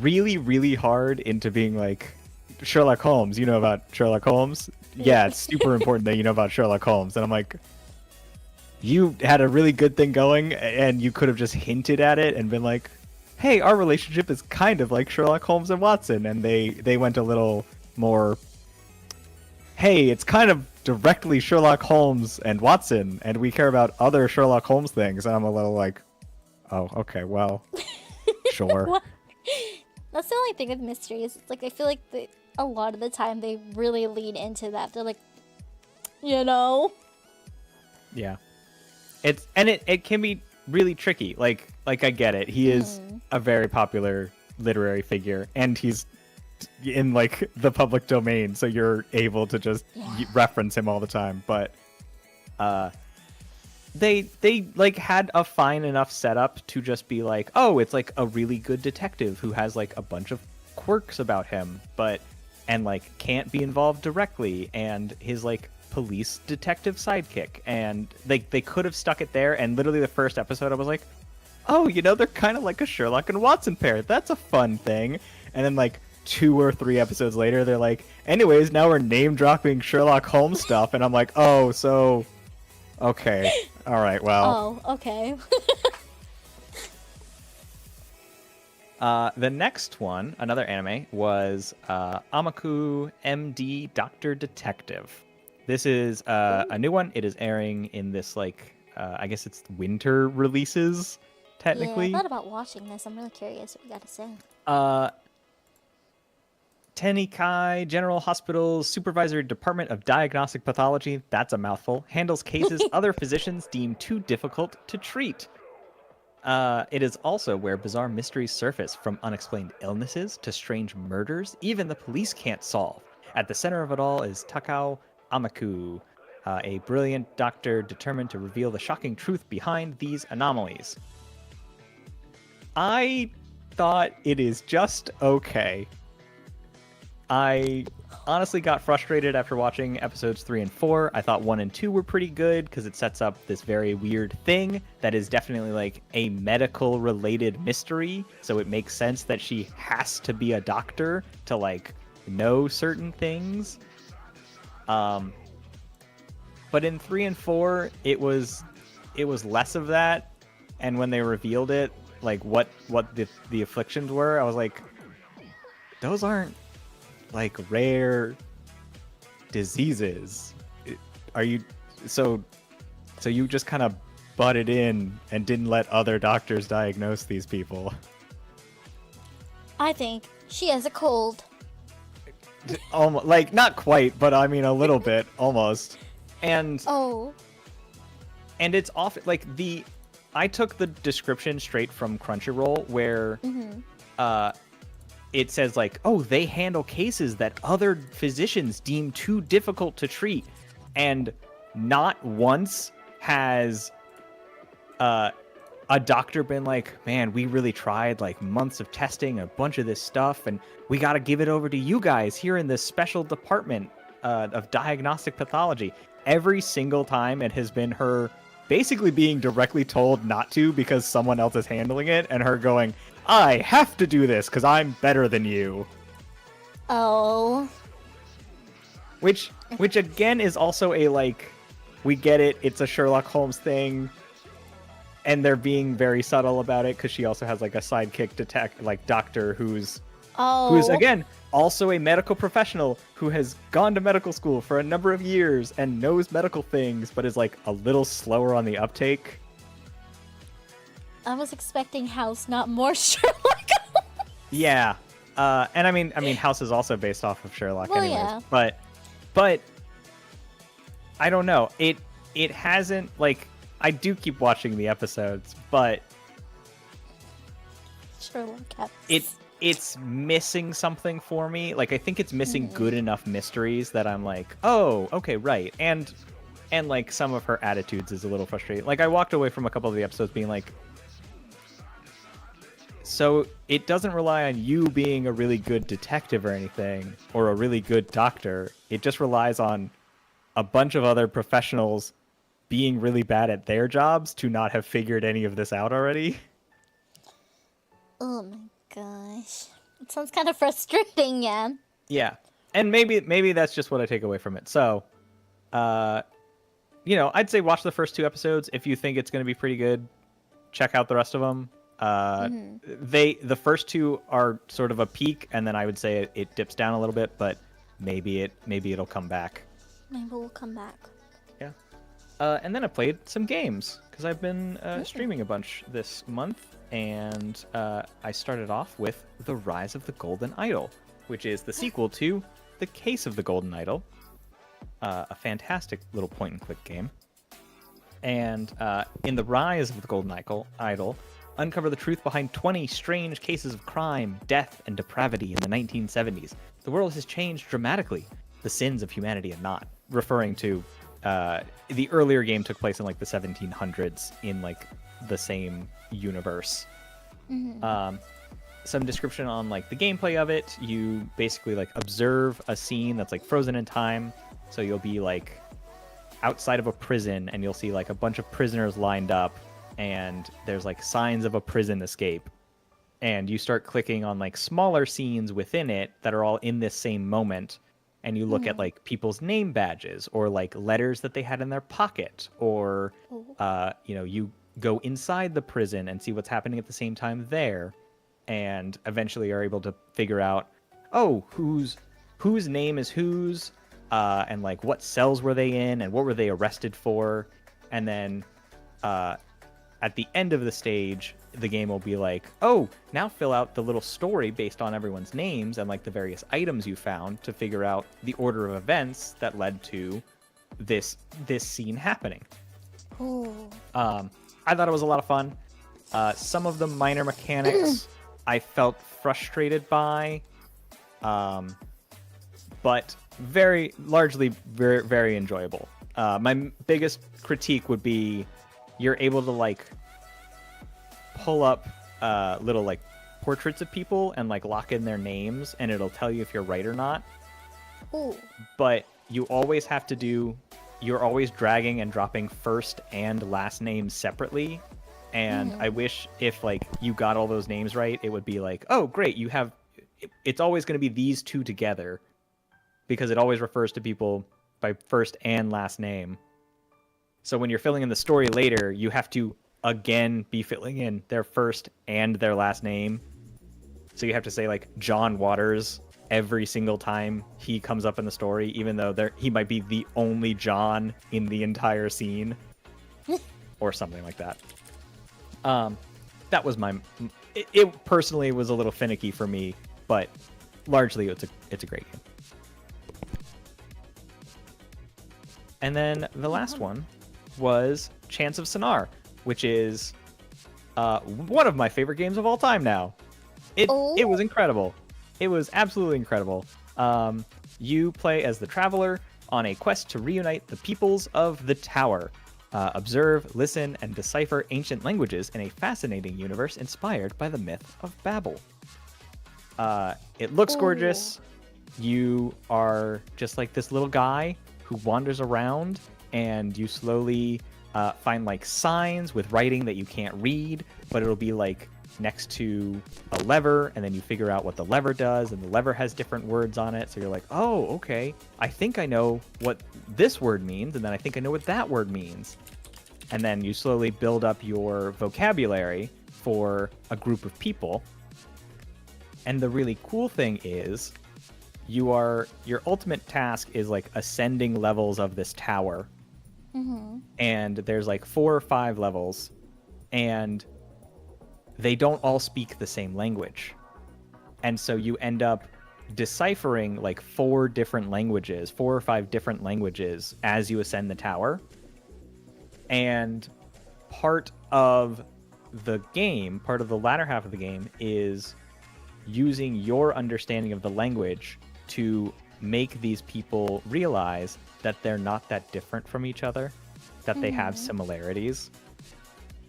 really, really hard into being like Sherlock Holmes. You know about Sherlock Holmes? Yeah, it's super important that you know about Sherlock Holmes. And I'm like, you had a really good thing going, and you could have just hinted at it and been like, hey, our relationship is kind of like Sherlock Holmes and Watson. And they went a little more, hey, it's kind of directly Sherlock Holmes and Watson, and we care about other Sherlock Holmes things. And I'm a little like, oh, okay, well, sure. What? That's the only thing with mysteries. It's like I feel like a lot of the time they really lean into that. They're like, you know. Yeah. It can be really tricky. Like I get it. He is a very popular literary figure, and he's in like the public domain, so you're able to just reference him all the time. But they like had a fine enough setup to just be like, oh, it's like a really good detective who has like a bunch of quirks about him, and like can't be involved directly, and his like police detective sidekick, and they could have stuck it there. And literally the first episode I was like, oh, you know, they're kind of like a Sherlock and Watson pair. That's a fun thing. And then like 2 or 3 episodes later, they're like, anyways, now we're name dropping Sherlock Holmes stuff. And I'm like, oh, so okay, all right, well. Oh, okay. The next one, another anime, was Amaku MD Doctor Detective. This is a new one. It is airing in this like I guess it's winter releases technically. Yeah, I thought about watching this. I'm really curious what you got to say. Tenikai General Hospital's Supervisor Department of Diagnostic Pathology, that's a mouthful, handles cases other physicians deem too difficult to treat. It is also where bizarre mysteries surface, from unexplained illnesses to strange murders even the police can't solve. At the center of it all is Takao Amaku, a brilliant doctor determined to reveal the shocking truth behind these anomalies. I thought it is just okay. I honestly got frustrated after watching episodes 3 and 4. I thought 1 and 2 were pretty good because it sets up this very weird thing that is definitely like a medical related mystery. So it makes sense that she has to be a doctor to like know certain things. But in 3 and 4, it was less of that. And when they revealed it, like what the afflictions were, I was like, those aren't like rare diseases. Are you so So you just kind of butted in and didn't let other doctors diagnose these people. I think she has a cold. Almost, like, not quite, but I mean a little bit, almost. And Oh. and it's off, like, I took the description straight from Crunchyroll, where it says, like, oh, they handle cases that other physicians deem too difficult to treat. And not once has a doctor been like, man, we really tried, like, months of testing, a bunch of this stuff, and we got to give it over to you guys here in this special department of diagnostic pathology. Every single time it has been her basically being directly told not to because someone else is handling it, and her going, I have to do this because I'm better than you. Oh. Which again is also a, like, we get it, it's a Sherlock Holmes thing, and they're being very subtle about it because she also has, like, a sidekick doctor who's again also a medical professional who has gone to medical school for a number of years and knows medical things, but is, like, a little slower on the uptake. I was expecting House, not more Sherlock. Yeah, and I mean, House is also based off of Sherlock, Well, anyways. yeah. But I don't know. It hasn't, like, I do keep watching the episodes, but Sherlock House. it's missing something for me. Like, I think it's missing good enough mysteries that I'm like, oh, okay, right. And like, some of her attitudes is a little frustrating. Like, I walked away from a couple of the episodes being like, so it doesn't rely on you being a really good detective or anything, or a really good doctor. It just relies on a bunch of other professionals being really bad at their jobs to not have figured any of this out already. Oh my gosh. It sounds kind of frustrating, yeah. Yeah. And maybe that's just what I take away from it. So, I'd say watch the first 2 episodes. If you think it's going to be pretty good, check out the rest of them. The first 2 are sort of a peak, and then I would say it dips down a little bit, but maybe it'll come back. Maybe we'll come back. Yeah. And then I played some games because I've been streaming a bunch this month, and I started off with The Rise of the Golden Idol, which is the sequel to The Case of the Golden Idol, a fantastic little point-and-click game. And in The Rise of the Golden Idol, uncover the truth behind 20 strange cases of crime, death, and depravity in the 1970s. The world has changed dramatically. The sins of humanity have not. Referring to the earlier game took place in, like, the 1700s in, like, the same universe. Some description on, like, the gameplay of it. You basically, like, observe a scene that's, like, frozen in time. So you'll be, like, outside of a prison, and you'll see, like, a bunch of prisoners lined up, and there's, like, signs of a prison escape. And you start clicking on, like, smaller scenes within it that are all in this same moment. And you look at, like, people's name badges, or, like, letters that they had in their pocket, or you go inside the prison and see what's happening at the same time there, and eventually are able to figure out, oh, whose name is whose, and, like, what cells were they in, and what were they arrested for. And then at the end of the stage, the game will be like, oh, now fill out the little story based on everyone's names and, like, the various items you found to figure out the order of events that led to this scene happening. Ooh. I thought it was a lot of fun. Some of the minor mechanics I felt frustrated by, but largely very, very enjoyable. My biggest critique would be you're able to, like, pull up little, like, portraits of people and, like, lock in their names, and it'll tell you if you're right or not. Ooh. But you're always dragging and dropping first and last names separately. And I wish if, like, you got all those names right, it would be like, oh, great, it's always going to be these 2 together, because it always refers to people by first and last name. So when you're filling in the story later, you have to again be filling in their first and their last name. So you have to say, like, John Waters every single time he comes up in the story, even though he might be the only John in the entire scene. or something like that. That was my. It personally was a little finicky for me, but largely it's a great game. And then the last one was Chance of Sonar, which is one of my favorite games of all time now. It was incredible. It was absolutely incredible. You play as the Traveler on a quest to reunite the peoples of the Tower. Observe, listen, and decipher ancient languages in a fascinating universe inspired by the myth of Babel. It looks gorgeous. You are just like this little guy who wanders around, and you slowly find like signs with writing that you can't read, but it'll be like next to a lever, and then you figure out what the lever does, and the lever has different words on it. So you're like, oh, okay, I think I know what this word means, and then I think I know what that word means. And then you slowly build up your vocabulary for a group of people. And the really cool thing is your ultimate task is like ascending levels of this tower. And there's like 4 or 5 levels, and they don't all speak the same language. And so you end up deciphering like 4 or 5 different languages as you ascend the tower. And part of the latter half of the game is using your understanding of the language to make these people realize that they're not that different from each other, that they have similarities.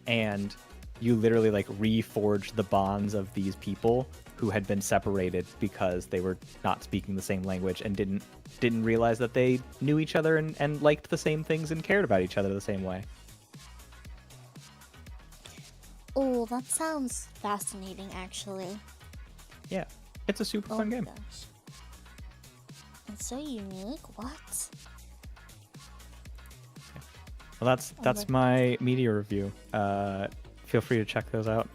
And you literally like reforge the bonds of these people who had been separated because they were not speaking the same language and didn't realize that they knew each other and liked the same things and cared about each other the same way. Oh, that sounds fascinating, actually. Yeah, it's a super fun game. Gosh. It's so unique. What? Well, that's my media review. Feel free to check those out,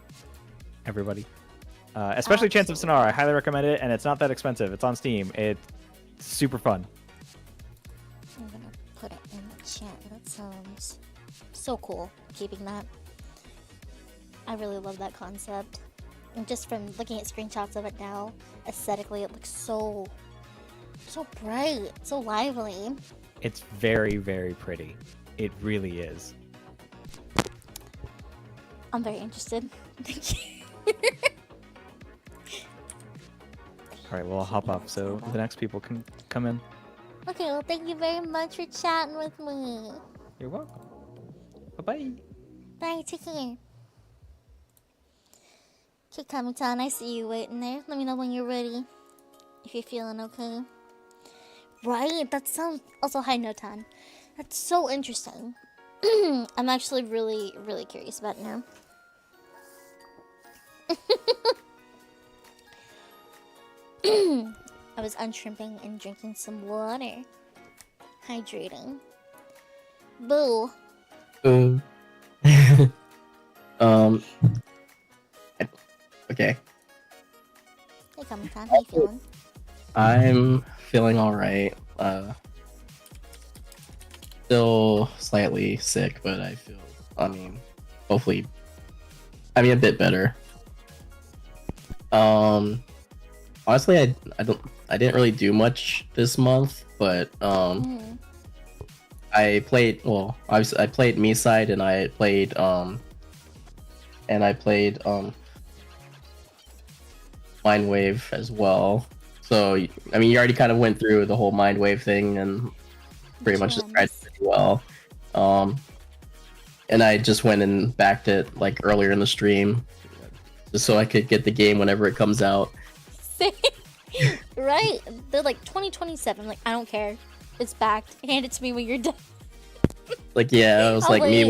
everybody. Especially Chance of Sonar. I highly recommend it, and it's not that expensive. It's on Steam. It's super fun. I'm gonna put it in the chat. That sounds so cool. Keeping that. I really love that concept. And just from looking at screenshots of it now, aesthetically, it looks so bright, so lively. It's very, very pretty. It really is. I'm very interested. Thank you. All right, well, I'll hop off so the next people can come in. Okay, well, thank you very much for chatting with me. You're welcome. Bye-bye. Bye, take care. Okay, Kami-tan, I see you waiting there. Let me know when you're ready. If you're feeling okay. Right, that sounds... Also, hi, Notan. That's so interesting. I'm actually really, really curious about it now. I was unshrimping and drinking some water. Hydrating. Boo. Okay. Hey, Kami-tan, how you feeling? I'm feeling alright. Still slightly sick, but hopefully, a bit better. Honestly, I didn't really do much this month, but I played me side, and I played Mind Wave as well. So you already kind of went through the whole Mind Wave thing and pretty much described it pretty well. And I just went and backed it like earlier in the stream, just so I could get the game whenever it comes out. Right? They're like 2027. Like, I don't care. It's backed. Hand it to me when you're done. Like, yeah, it was like me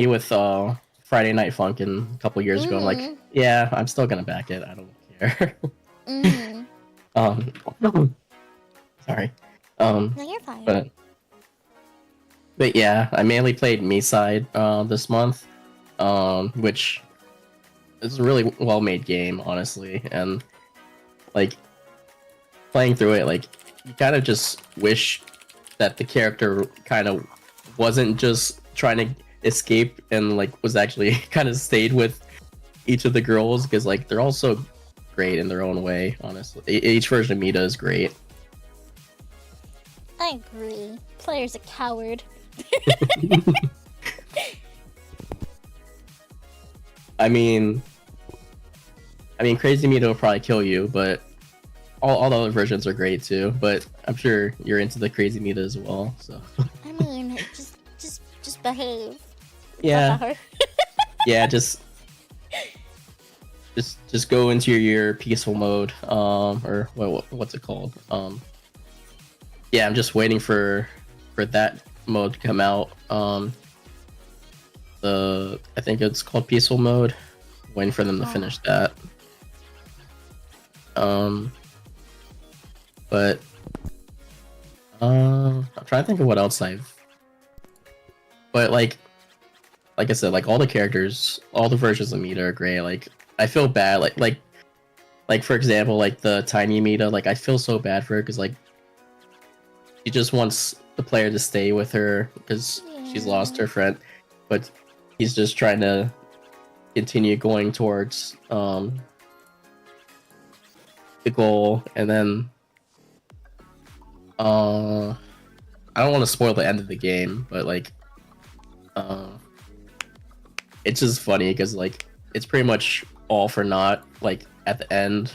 with Friday Night Funkin' a couple years ago. I'm like, yeah, I'm still gonna back it. I don't care. Sorry. No, you're fine. But yeah, I mainly played me side this month, which is a really well made game, honestly. And like playing through it, like you kind of just wish that the character kind of wasn't just trying to escape and like was actually kind of stayed with each of the girls because like they're all so great in their own way. Honestly, each version of Mita is great. I agree. Player's a coward. I mean, Crazy Mita will probably kill you, but all the other versions are great too. But I'm sure you're into the Crazy Mita as well. So I mean, just behave. yeah, yeah, just go into your peaceful mode, or what's it called? Yeah, I'm just waiting for that mode to come out. I think it's called peaceful mode. Waiting for them to finish that. But I'm trying to think of what else but like I said, like all the characters, all the versions of Mita are great. Like I feel bad, like for example, like the tiny Mita, like I feel so bad for her because like she just wants the player to stay with her because she's lost her friend, but he's just trying to continue going towards the goal, and then I don't want to spoil the end of the game, but like it's just funny because like it's pretty much all for naught. Like at the end,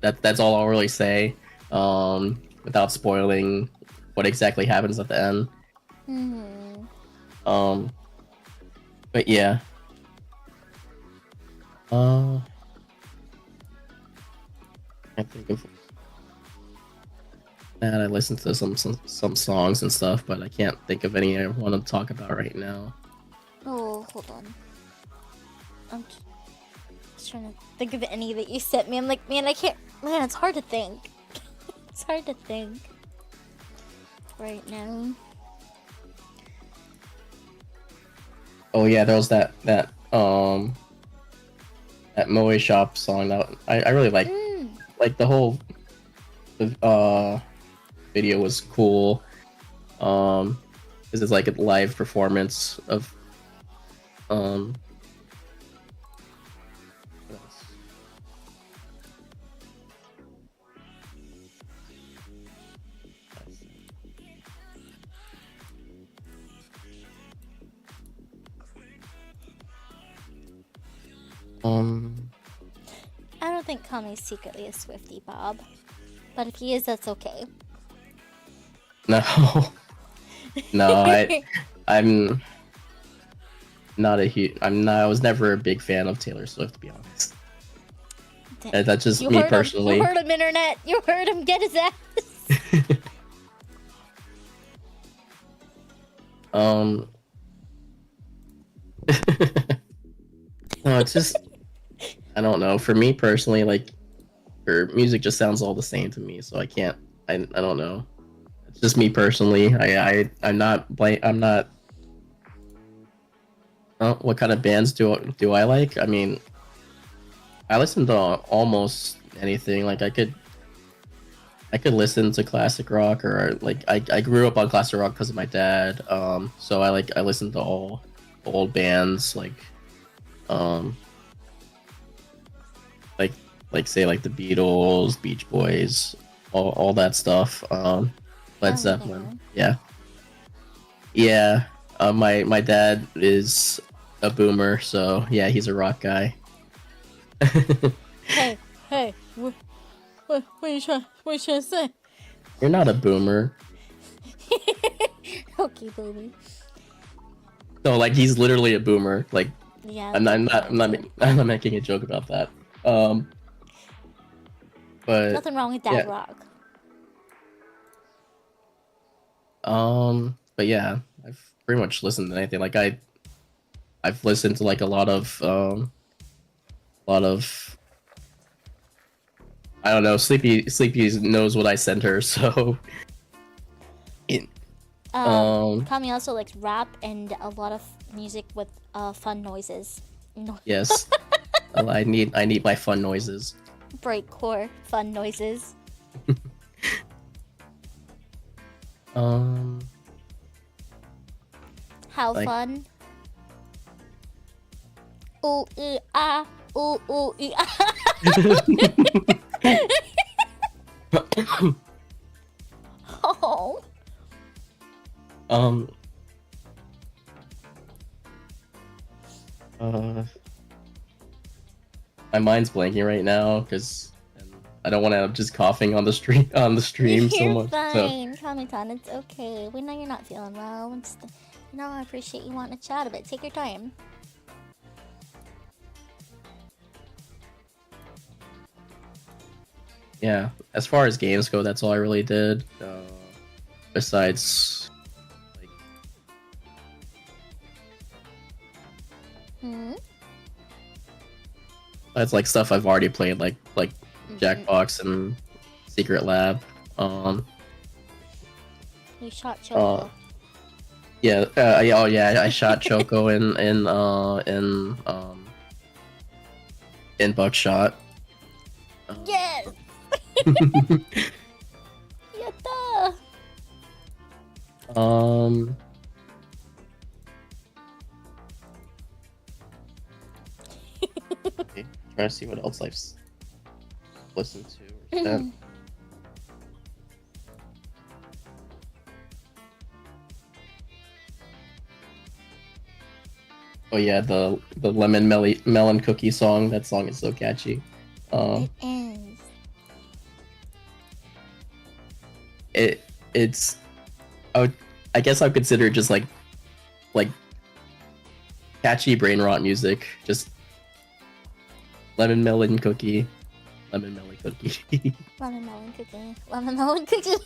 that's all I'll really say without spoiling what exactly happens at the end. But yeah. I think of that. I listened to some songs and stuff, but I can't think of any I want to talk about right now. Oh, hold on. I'm just trying to think of any that you sent me. I'm like, man, I can't. Man, it's hard to think. It's hard to think right now. Oh yeah, there was that Moe Shop song that I really like. Like the whole video was cool. Because it's like a live performance of what else? I don't think Kami's secretly a Swiftie, Bob. But if he is, that's okay. No, no, I'm not a huge. I was never a big fan of Taylor Swift, to be honest. That's just me personally. You heard him, internet. You heard him get his ass. No, it's just I don't know. For me personally, like her music just sounds all the same to me, so I can't. I don't know. It's just me personally. I'm not. What kind of bands do I like? I mean, I listen to almost anything. Like I could listen to classic rock, or like I grew up on classic rock because of my dad. So I listen to all old bands like say like the Beatles, Beach Boys, all that stuff. Led Zeppelin, yeah. My dad is a boomer, so yeah, he's a rock guy. Hey, what are you trying to say? You're not a boomer. Okay, baby. No, like he's literally a boomer. Like, Yeah. I'm not making a joke about that. But Nothing wrong with that yeah. rock. But yeah, I've pretty much listened to anything. Like I've listened to like a lot of I don't know. Sleepy knows what I sent her, so. Kami also likes rap and a lot of music with fun noises. Yes, I need my fun noises. Breakcore fun noises. How Like- fun. Ooh, ah. Ooh, ah. Oh. Um. My mind's blanking right now because I don't want to end up just coughing on the stream so You're much. So fine, Kami-tan. It's okay. We know you're not feeling well. I appreciate you wanting to chat a bit. Take your time. yeah, as far as games go, that's all I really did. Besides, like, Hmm? that's like stuff I've already played, like Jackbox and Secret Lab. You shot Choco. Yeah. Oh yeah. I shot Choco in Buckshot. Yes! Yatta! Okay, trying to see what else I've listened to. Or sent. Oh yeah, the melon cookie song. That song is so catchy. It is. It's I guess I'd consider it just like catchy brain rot music. Just lemon melon cookie. Lemon melon cookie. Lemon melon cookie.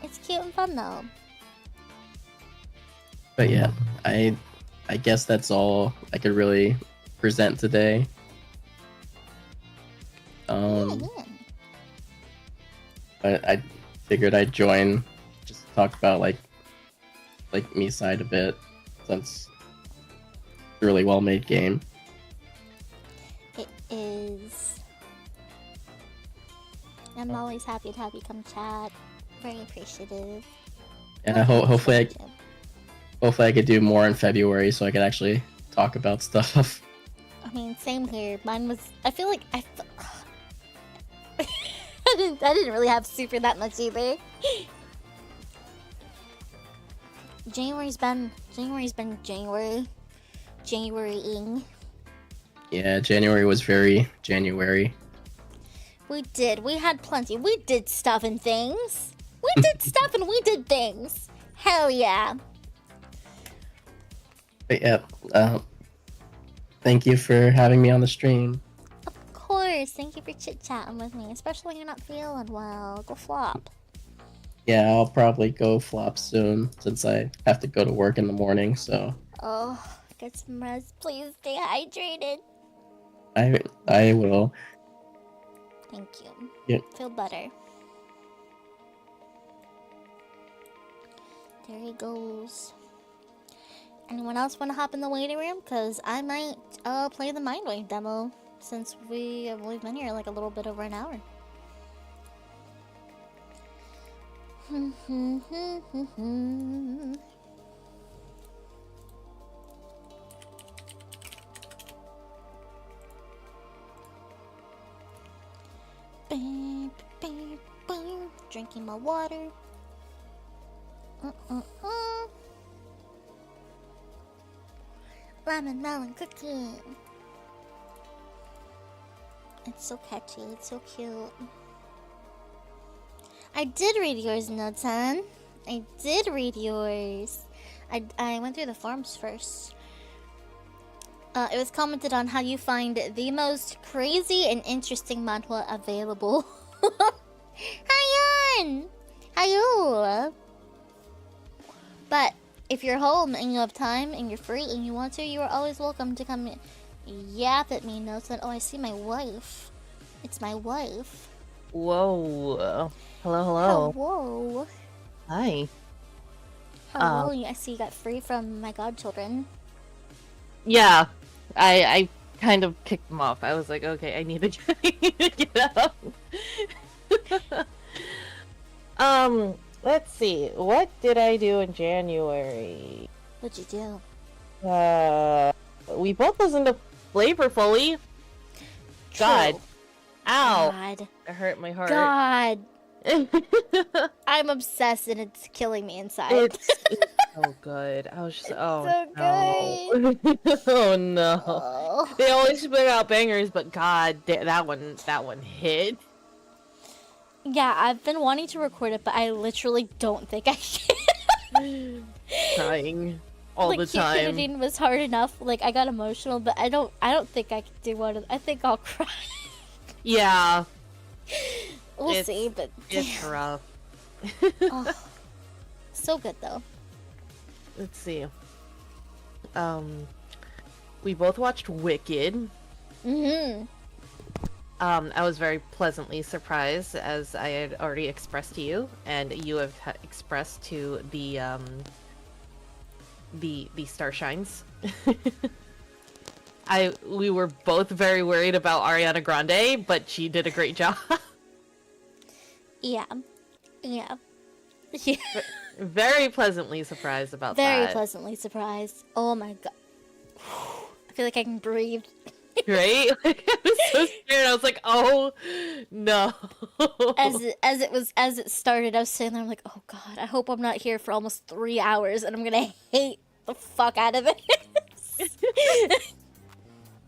It's cute and fun though. But yeah, I guess that's all I could really present today. Yeah. But I figured I'd join just to talk about like me side a bit, since it's a really well made game. It is. I'm always happy to have you come chat. Very appreciative. And hopefully I could do more in February so I could actually talk about stuff. I mean, same here. Mine was. I feel like I didn't really have super that much either. January's been Januarying. Yeah, January was very January. We had plenty. We did stuff and things. We did stuff and we did things. Hell yeah. But yeah, thank you for having me on the stream. Of course. Thank you for chit-chatting with me, especially when you're not feeling well. Go flop. Yeah, I'll probably go flop soon since I have to go to work in the morning, so Oh, get some rest. Please stay hydrated. I will. Thank you. Yep. Feel better. There he goes. Anyone else want to hop in the waiting room? Because I might play the Mindwave demo since we've been here like a little bit over an hour. Drinking my water. Lemon melon cookie. It's so catchy. It's so cute. I did read yours, No10. I did read yours. I went through the forums first. It was commented on how you find the most crazy and interesting manhwa available. Hi, Yan! How you? But if you're home and you have time and you're free and you want to, you are always welcome to come yap at me, Noten. Oh, I see my wife. It's my wife. Whoa. Hello. Hello. Hi. Hello. I see you got free from my godchildren. Yeah. I kind of kicked them off. I was like, okay, I need to get out. Let's see. What did I do in January? What'd you do? We both listened to Flavorfully. God. True. Ow. God. It hurt my heart. God. I'm obsessed and it's killing me inside. It's so good. I was just, oh so no. Oh no. Oh. They always spit out bangers, but God, that one hit. Yeah, I've been wanting to record it, but I literally don't think I can. Crying all like, the cute time. editing was hard enough. Like, I got emotional, but I don't think I could do one of. I think I'll cry. Yeah. We'll see, but it's rough. oh, so good though. Let's see. We both watched Wicked. Mhm. I was very pleasantly surprised, as I had already expressed to you, and you have expressed to the starshines. We were both very worried about Ariana Grande, but she did a great job. Yeah. Yeah. Very pleasantly surprised about Very that. pleasantly surprised. Oh my god. I feel like I can breathe. Right? Like, I was so scared. I was like, oh no. As it started, I was sitting there, I'm like, oh god, I hope I'm not here for almost 3 hours and I'm gonna hate the fuck out of it.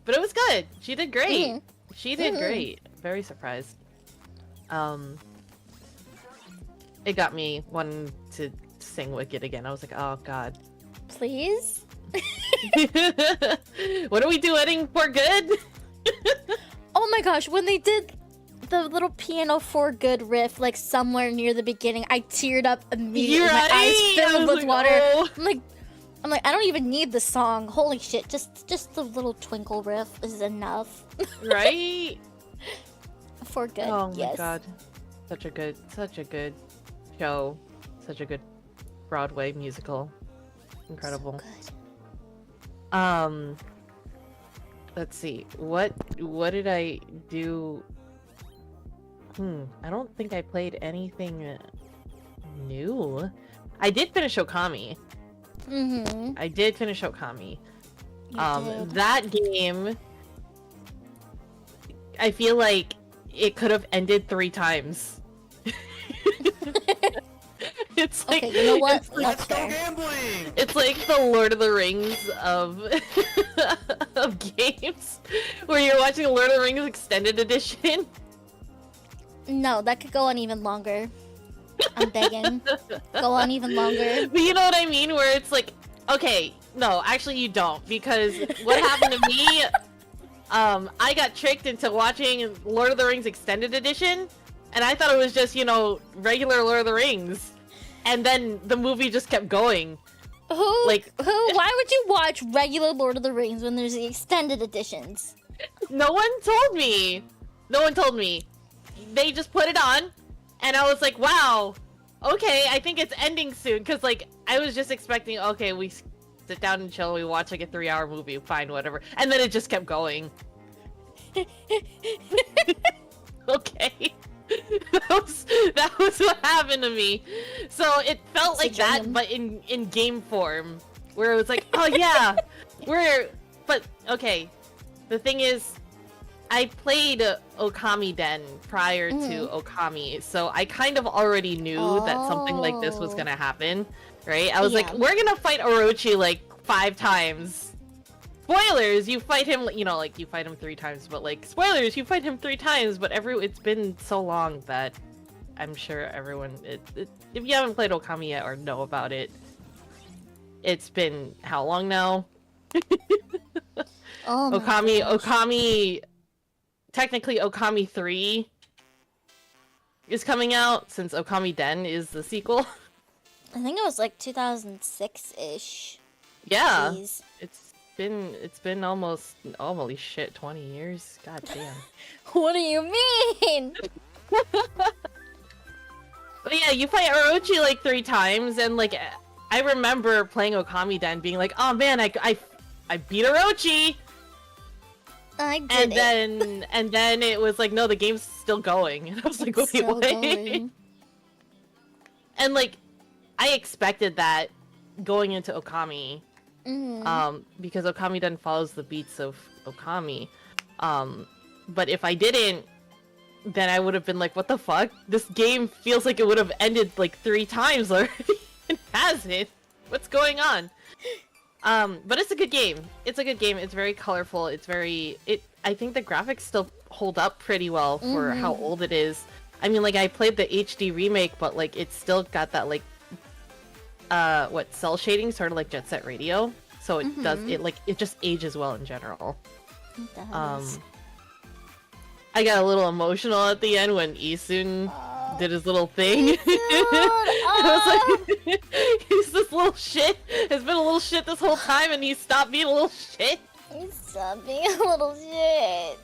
But it was good. She did great. Mhm. She did great. Very surprised. It got me wanting to sing Wicked again. I was like, oh god. Please? What are we doing for good? Oh my gosh, when they did the little piano for good riff, like somewhere near the beginning, I teared up immediately. You're My right. eyes I filled was with like, water. oh. I'm like, I don't even need the song. Holy shit, just the little twinkle riff is enough. Right? For good, Oh my yes. god. Such a good show. Such a good Broadway musical. Incredible. So good. Let's see. What did I do? I don't think I played anything new. I did finish Okami. Mm-hmm. I did finish Okami. You did. That game, I feel like it could have ended 3 times. It's like, Okay, you know what? it's like, That's Go fair. gambling! it's like the Lord of the Rings of of games, where you're watching a Lord of the Rings extended edition. No, that could go on even longer. I'm begging. Go on even longer. But you know what I mean? Where it's like, okay, no, actually you don't, because what happened to me, I got tricked into watching Lord of the Rings extended edition, and I thought it was just, regular Lord of the Rings. And then the movie just kept going. Why would you watch regular Lord of the Rings when there's the extended editions? No one told me. No one told me. They just put it on, and I was like, wow, okay, I think it's ending soon. Because, I was just expecting, okay, we sit down and chill, we watch, a 3-hour movie, fine, whatever. And then it just kept Okay. That was what happened to me. So it felt like that, but in game form, where it was like, oh yeah, but okay. The thing is, I played Okami Den prior to Okami, so I kind of already knew that something like this was gonna happen, right? I was like, we're gonna fight Orochi 5 times. Spoilers, you fight him, you fight him 3 times, but spoilers, you fight him 3 times, but it's been so long that I'm sure everyone, if you haven't played Okami yet or know about it, it's been how long now? Oh my gosh. Okami, technically Okami 3 is coming out, since Okami Den is the sequel. I think it was 2006-ish. Yeah, Jeez. it's been almost, holy shit, 20 years? God damn. What do you mean? But yeah, you fight Orochi 3 times, and I remember playing Okami Den being like, oh man, I beat Orochi! I did And then it was like, no, the game's still going. And I was like, wait, Still what? going. And like, I expected that going into Okami, because Okami then follows the beats of Okami. But if I didn't, then I would have been like, what the fuck? This game feels like it would have ended like 3 times already. It hasn't. What's going on? But it's a good game. It's a good game. It's very colorful. It's very... I think the graphics still hold up pretty well for how old it is. I mean, like, I played the HD remake, but like, it's still got that like... cell shading, sort of like Jet Set Radio. So it does... It just ages well in general. It does. I got a little emotional at the end when Isun did his little thing. I was like, he's this little shit. Has been a little shit this whole time, and he stopped being a little shit. He stopped being a little shit.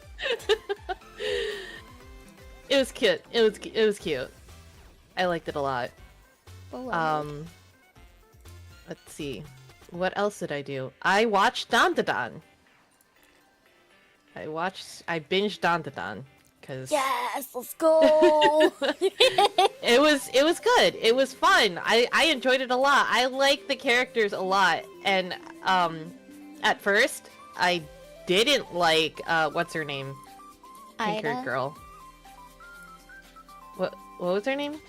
It was cute. It was cute. I liked it a lot. Let's see. What else did I do? I watched Dandadan. I binged Dandadan because Yes, let's go. it was good. It was fun. I enjoyed it a lot. I like the characters a lot. And at first I didn't like what's her name? Pink-haired Ida? girl. What was her name?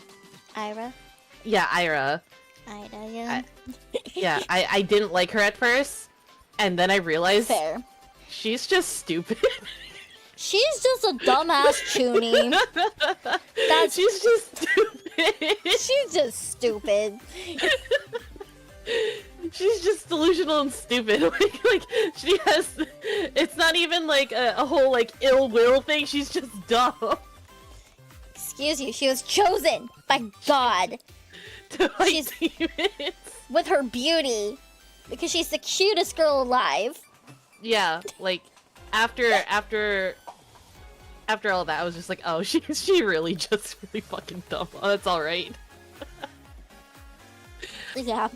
Ira. Yeah, Ira. Ida, yeah. Yeah, I didn't like her at first, and then I realized Fair. she's just stupid. She's just a dumbass Chuny. She's just stupid. She's just stupid. She's just delusional and stupid. like she has. It's not even like a whole like ill will thing. She's just dumb. Excuse you, she was chosen by God To fight She's- demons. with her beauty because she's the cutest girl alive. Yeah, like after all that, I was just like, oh, she really just really fucking dumb. Oh, that's all right. Yeah.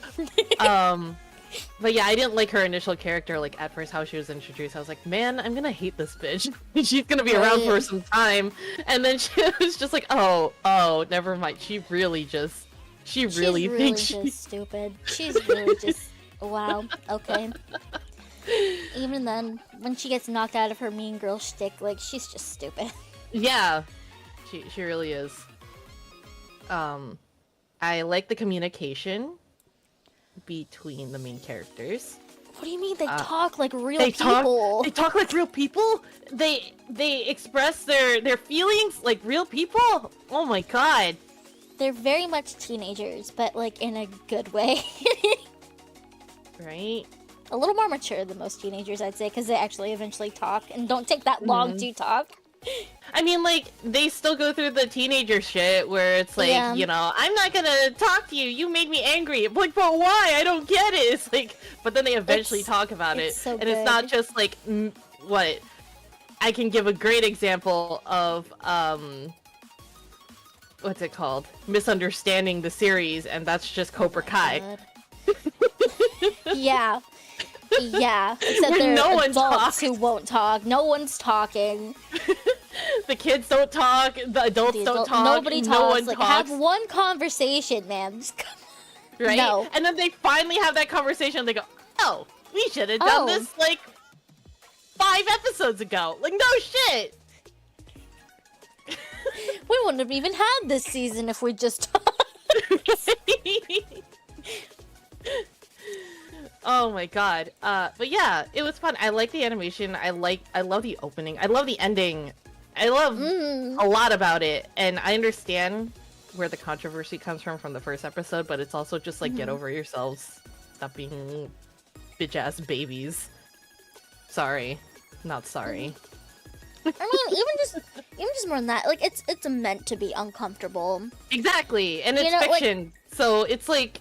But yeah, I didn't like her initial character, like, at first how she was introduced. I was like, man, I'm gonna hate this bitch. She's gonna be around for some time. And then she was just like, oh, never mind. She really thinks She's really she's just stupid. She's really just wow. Okay. Even then, when she gets knocked out of her mean girl shtick, like she's just stupid. Yeah, she really is. I like the communication between the main characters. What do you mean they talk like real They people? talk like real people. They express their feelings like real people. Oh my god. They're very much teenagers, but like in a good way. Right? A little more mature than most teenagers, I'd say, because they actually eventually talk and don't take that long to talk. I mean, like, they still go through the teenager shit where it's like, Yeah. you know, I'm not gonna talk to you. You made me angry. I'm like, but why? I don't get it. It's like, but then they eventually talk about it. it's so and it's not good. just like, what? I can give a great example of, what's it called? Misunderstanding the series, and that's just Cobra Kai. God. Yeah. Yeah. Except Where they're no one adults talks. who won't talk. No one's talking. The kids don't talk, the adults The don't adult- talk, Nobody no talks. one Like, talks. have one conversation, man. Just come- Right? No. And then they finally have that conversation and they go, oh, we should have done Oh. this like 5 episodes ago. Like, no shit! We wouldn't have even had this season if we just Oh my god. But yeah, it was fun. I like the animation. I love the opening. I love the ending. I love a lot about it. And I understand where the controversy comes from the first episode, but it's also just like, get over yourselves. Stop being bitch-ass babies. Sorry. Not sorry. I mean, even just more than that, like it's meant to be uncomfortable. Exactly. And it's You know, like- fiction. So it's like,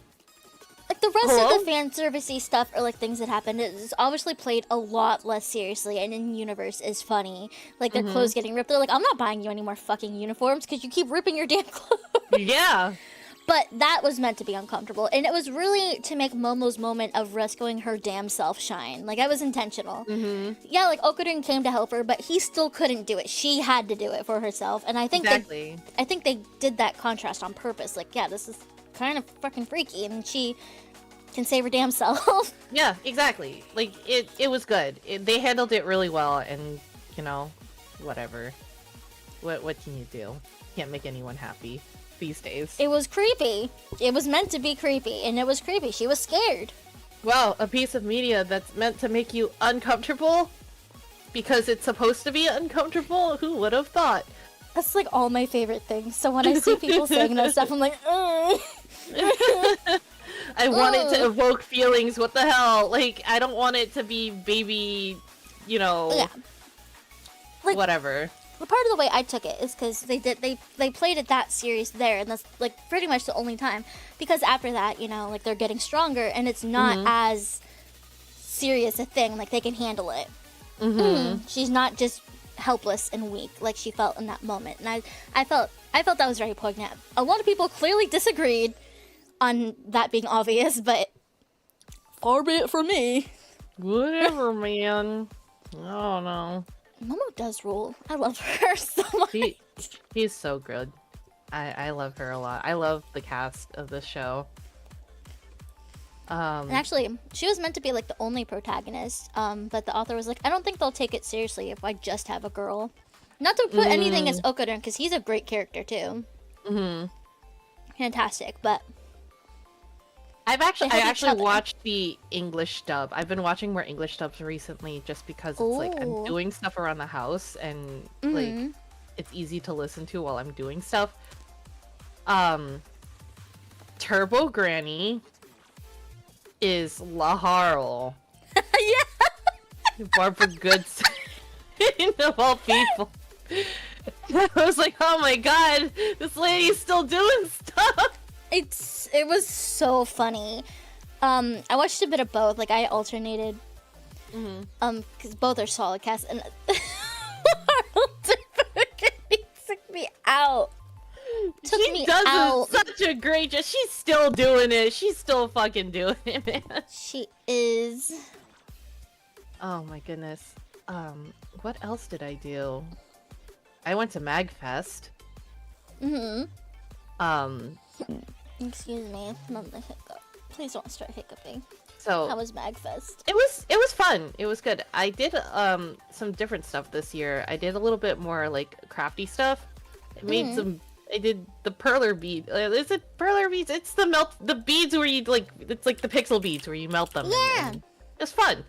Like the rest Hello? of the fan servicey stuff or like things that happen is obviously played a lot less seriously and in universe is funny. Like their clothes getting ripped. They're like, I'm not buying you any more fucking uniforms because you keep ripping your damn clothes. yeah. But that was meant to be uncomfortable. And it was really to make Momo's moment of rescuing her damn self shine. Like, that was intentional. Yeah, like, Okurin came to help her, but he still couldn't do it. She had to do it for herself. And I think Exactly. I think they did that contrast on purpose. Like, yeah, this is kind of fucking freaky, and she can save her damn self. Yeah, exactly. Like, it was good. They handled it really well, and, you know, whatever. What can you do? Can't make anyone happy these days. It was creepy. It was meant to be creepy, and it was creepy. She was scared. Well, a piece of media that's meant to make you uncomfortable because it's supposed to be uncomfortable? Who would have thought? That's like all my favorite things. So when I see people saying that stuff, I'm like, ugh. I want it to evoke feelings. What the hell? Like, I don't want it to be baby, you know, Yeah. Like, whatever. the part of the way I took it is because they played it that series there, and that's like pretty much the only time. Because after that, you know, like they're getting stronger, and it's not as serious a thing. Like they can handle it. She's not just helpless and weak like she felt in that moment, and I felt that was very poignant. A lot of people clearly disagreed on that being obvious, but far be it from me. Whatever, man. I don't know. Momo does rule. I love her so much. She's so good. I love her a lot. I love the cast of this show. And actually, she was meant to be like the only protagonist, but the author was like, I don't think they'll take it seriously if I just have a girl. Not to put anything as Okudon, because he's a great character too. Fantastic, but I actually other. watched the English dub. I've been watching more English dubs recently just because it's like I'm Ooh. doing stuff around the house and like it's easy to listen to while I'm doing stuff. Turbo Granny is Laharl. yeah, Barbara Goodson of all people. I was like, oh my god, this lady's still doing stuff. it was so funny. I watched a bit of both. Like I alternated, because both are solid casts, and took me out. She does such a great job. She's still doing it. She's still fucking doing it, man. She is. Oh my goodness. What else did I do? I went to MagFest. Excuse me, not the hiccup. Please don't start hiccuping. So How was MagFest? it was fun. It was good. I did some different stuff this year. I did a little bit more like crafty stuff. I made some. I did the perler bead. Is it perler beads? It's the beads where you like. It's like the pixel beads where you melt them. Yeah. And it's fun.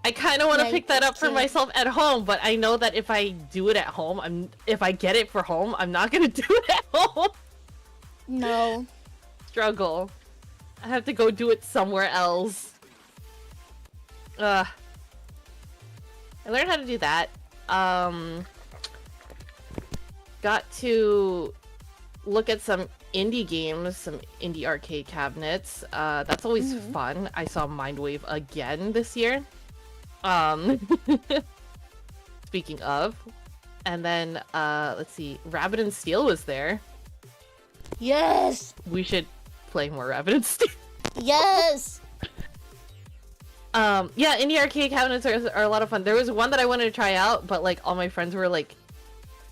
I kind of want to Yeah, pick that up it's for cute. myself at home, but I know that if I do it at home, if I get it for home, I'm not gonna do it at home. No. Struggle. I have to go do it somewhere else. I learned how to do that. Got to look at some indie games, some indie arcade cabinets. That's always fun. I saw Mindwave again this year. Speaking of. And then, let's see, Rabbit and Steel was there. Yes. We should play more Rabbit and Steel. Yes. Yeah, indie arcade cabinets are a lot of fun. There was one that I wanted to try out, but like all my friends were like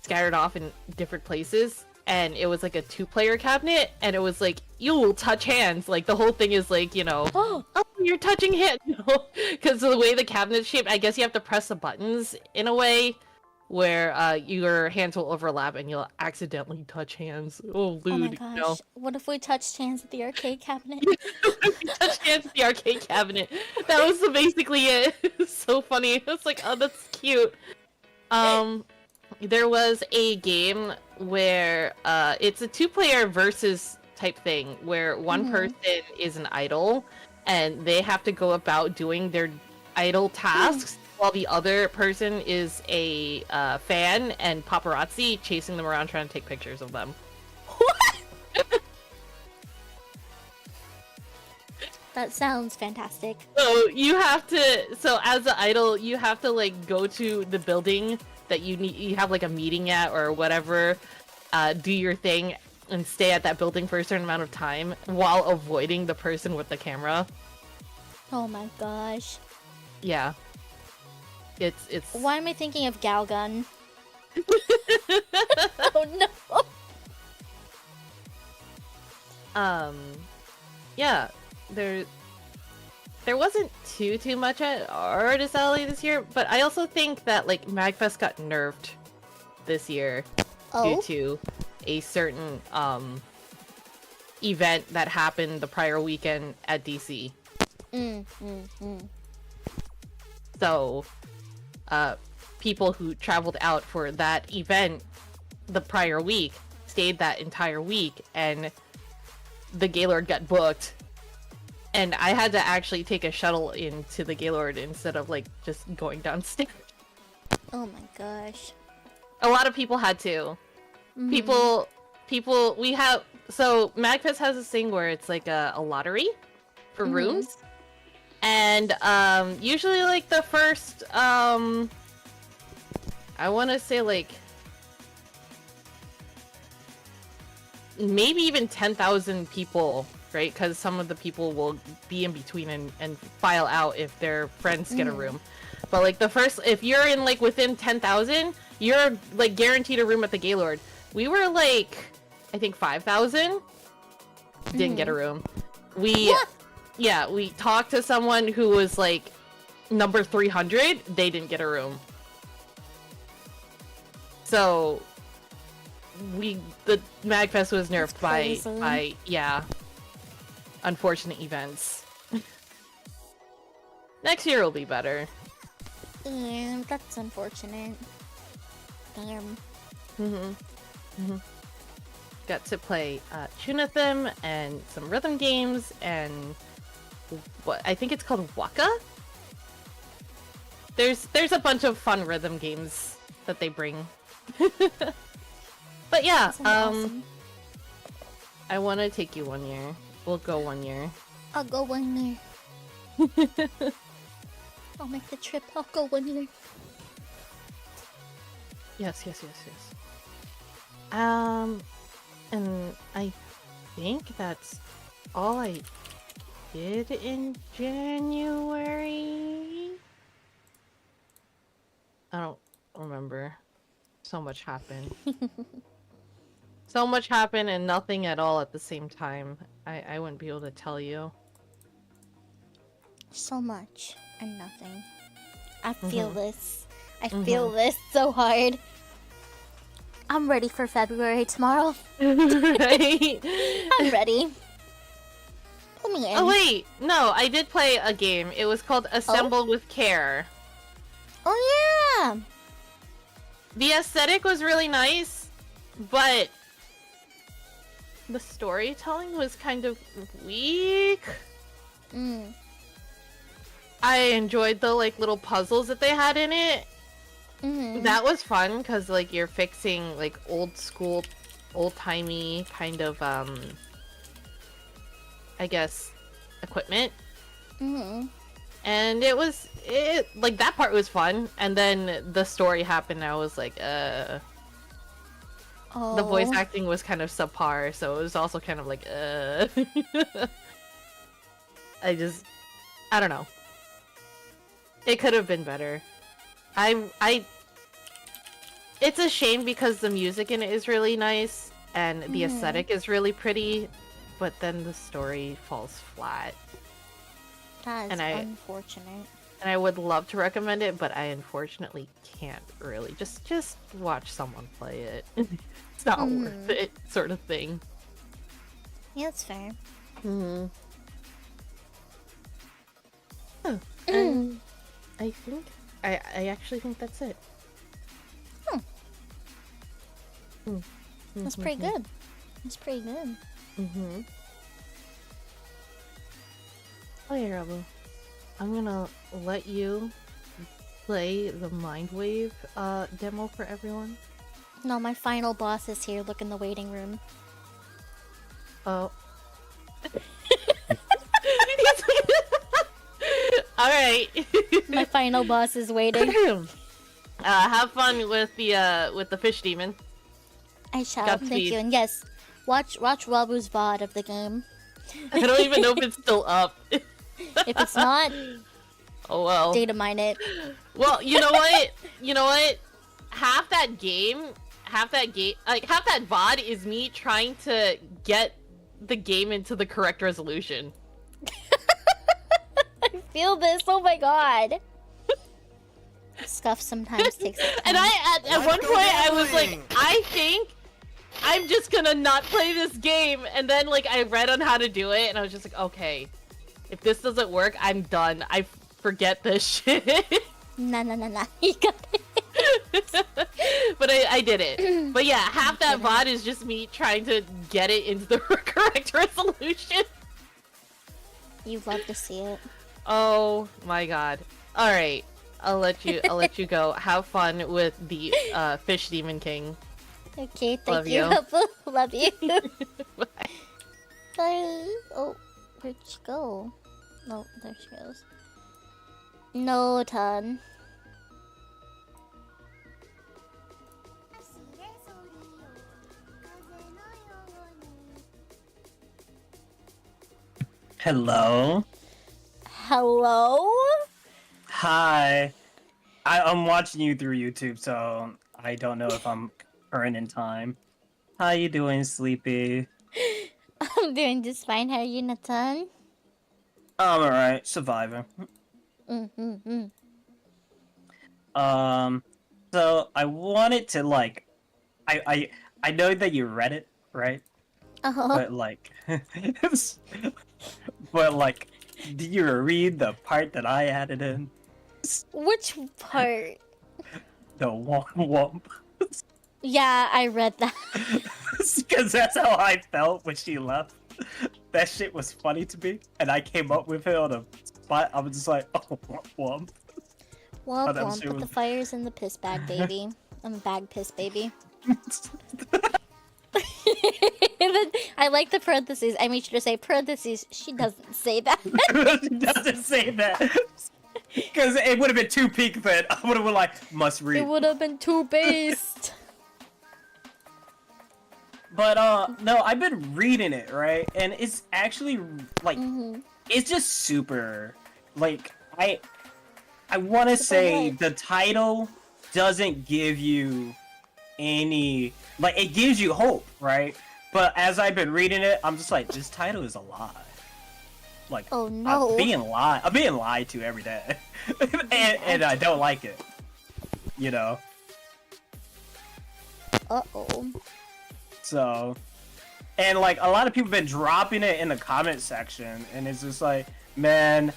scattered off in different places, and it was like a 2-player cabinet, and it was like you will touch hands. Like the whole thing is like, you know, oh, you're touching hands, because of the way the cabinet's shaped. I guess you have to press the buttons in a way where your hands will overlap and you'll accidentally touch hands. Oh, lewd. Oh my gosh. No. What if we touched hands at the arcade cabinet? Touch hands at the arcade cabinet. That was basically it. It was so funny. It's like, oh, that's cute. There was a game where it's a 2-player versus type thing where one person is an idol and they have to go about doing their idol tasks while the other person is a fan and paparazzi chasing them around trying to take pictures of them. That sounds fantastic. So you have to, so as an idol, you have to like go to the building that you have like a meeting at or whatever, do your thing and stay at that building for a certain amount of time while avoiding the person with the camera. Oh my gosh. Yeah. It's Why am I thinking of Galgun? Oh no. there wasn't too much at Artist Alley this year, but I also think that like MagFest got nerfed this year due to a certain event that happened the prior weekend at DC. So, people who traveled out for that event the prior week stayed that entire week, and the Gaylord got booked, and I had to actually take a shuttle into the Gaylord instead of like just going downstairs. Oh my gosh. A lot of people had to. People we have, so MagFest has this thing where it's like a lottery for rooms, and usually like the first I want to say like maybe even 10,000 people, right? Because some of the people will be in between and file out if their friends get a room. But like the first, if you're in like within 10,000, you're like guaranteed a room at the Gaylord. We were like, I think 5,000 didn't get a room. We talked to someone who was like number 300. They didn't get a room. So the MagFest was nerfed by unfortunate events. Next year will be better. Yeah, that's unfortunate. Damn. Got to play Chunathim and some rhythm games and what I think it's called Waka. There's a bunch of fun rhythm games that they bring. But yeah, Awesome. I want to take you 1 year. We'll go 1 year. I'll go 1 year. I'll make the trip. I'll go 1 year. Yes. And I think that's all I did in January. I don't remember. So much happened. So much happened and nothing at all at the same time. I wouldn't be able to tell you. So much and nothing. I feel this. I feel this so hard. I'm ready for February tomorrow. Right? I'm ready. Put me in. Oh wait, no, I did play a game. It was called Assemble with Care. Oh yeah. The aesthetic was really nice, but the storytelling was kind of weak. I enjoyed the like little puzzles that they had in it. That was fun because like you're fixing like old school, old-timey kind of I guess equipment. And it like that part was fun, and then the story happened and I was like the voice acting was kind of subpar, so it was also kind of like I don't know. It could have been better. It's a shame because the music in it is really nice and the aesthetic is really pretty, but then the story falls flat. That is unfortunate. And I would love to recommend it, but I unfortunately can't really. Just watch someone play it. It's not worth it, sort of thing. Yeah, that's fair. And I think I actually think that's it. That's pretty good. That's pretty good. Oh yeah, Rabu. I'm gonna let you play the Mindwave demo for everyone. No, my final boss is here. Look in the waiting room. Oh. Alright. My final boss is waiting. Have fun with the fish demon. I shall. Godspeed. Thank you. And yes, watch Rabu's VOD of the game. I don't even know if it's still up. If it's not, oh well. data mine it. Well, you know what? You know what? Half that VOD is me trying to get the game into the correct resolution. feel this. Oh my god. Scuff sometimes takes it. And at one point I was like, I think I'm just gonna not play this game. And then like I read on how to do it, and I was just like, okay, if this doesn't work, I'm done. I forget this shit. Nah. You got it. But I did it. But yeah, half that VOD is just me trying to get it into the correct resolution. You love to see it. Oh my god. Alright. I'll let you go. Have fun with the Fish Demon King. Okay, thank Love you. you. Love you. Bye. Bye. Oh, where'd she go? Oh, there she goes. No, Ton. Hello. Hello? Hi. I'm watching you through YouTube, so I don't know if I'm current in time. How you doing, Sleepy? I'm doing just fine. How are you, Nathan? I'm alright, surviving. So I wanted to like, I know that you read it, right? But like, but like, did you read the part that I added in? Which part? The womp. Yeah, I read that. Because that's how I felt when she left. That shit was funny to me, and I came up with it on a spot. I was just like, oh, womp. Womp that womp, shit put the was- fires in the piss bag, baby. I'm a bag piss, baby. And then I like the parentheses. I made sure to say parentheses. She doesn't say that. She doesn't say that. Because it would have been too peak then. I would have been like, must read. It would have been too based. But no, I've been reading it, right? And it's actually like it's just super like I want to say what? the title doesn't give you any like it gives you hope, right? But as I've been reading it, I'm just like this title is a lie. Like Oh no. I'm being lied to every day. and I don't like it. You know. Uh-oh. So, and like a lot of people have been dropping it in the comment section, and it's just like, man,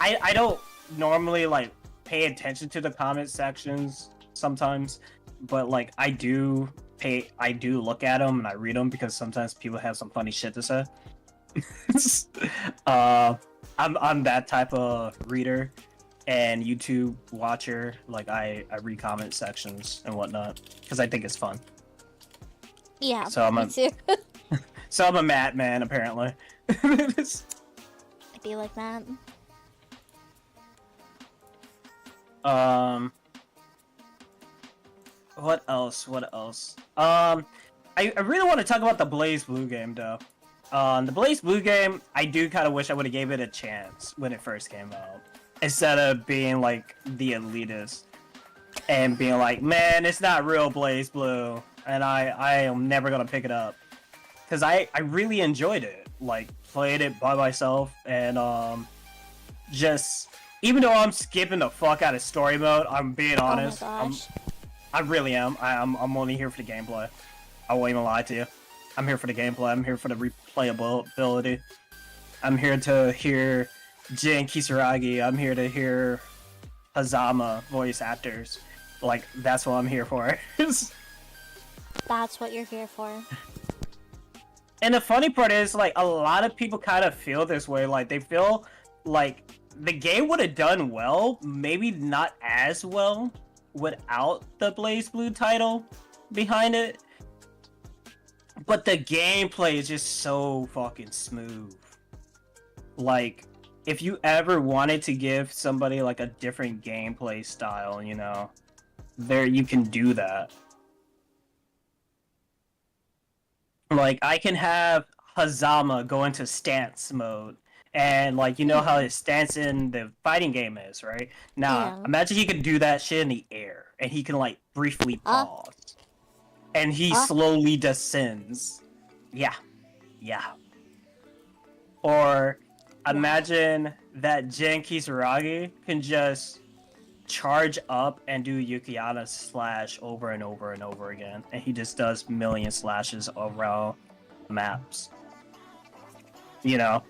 I don't normally like pay attention to the comment sections sometimes, but like I do look at them and I read them because sometimes people have some funny shit to say. I'm that type of reader and YouTube watcher. Like I read comment sections and whatnot because I think it's fun. Yeah, So me too. So I'm a Matt man, apparently. I be like that. What else? I really want to talk about the Blaze Blue game, though. The Blaze Blue game, I do kind of wish I would have gave it a chance when it first came out. Instead of being, like, the elitist. And being like, man, it's not real Blaze Blue. And I am never gonna pick it up. Because I really enjoyed it. Like, played it by myself, and, just... Even though I'm skipping the fuck out of story mode, I'm being honest. Oh my gosh. I really am. I'm only here for the gameplay. I won't even lie to you. I'm here for the gameplay. I'm here for the replayability. I'm here to hear Jin Kisaragi. I'm here to hear Hazama voice actors. Like, that's what I'm here for. That's what you're here for. And the funny part is, like, a lot of people kind of feel this way. Like, they feel like the game would have done well, maybe not as well, without the Blaze Blue title behind it. But the gameplay is just so fucking smooth. Like, if you ever wanted to give somebody, like, a different gameplay style, you know, there you can do that. Like, I can have Hazama go into stance mode. And, like, you know how his stance in the fighting game is, right? Now, Yeah. imagine he could do that shit in the air. And he can, like, briefly pause. And he slowly descends. Yeah. Or, imagine that Jin Kisaragi can just charge up and do Yukiana slash over and over and over again, and he just does million slashes around maps. You know,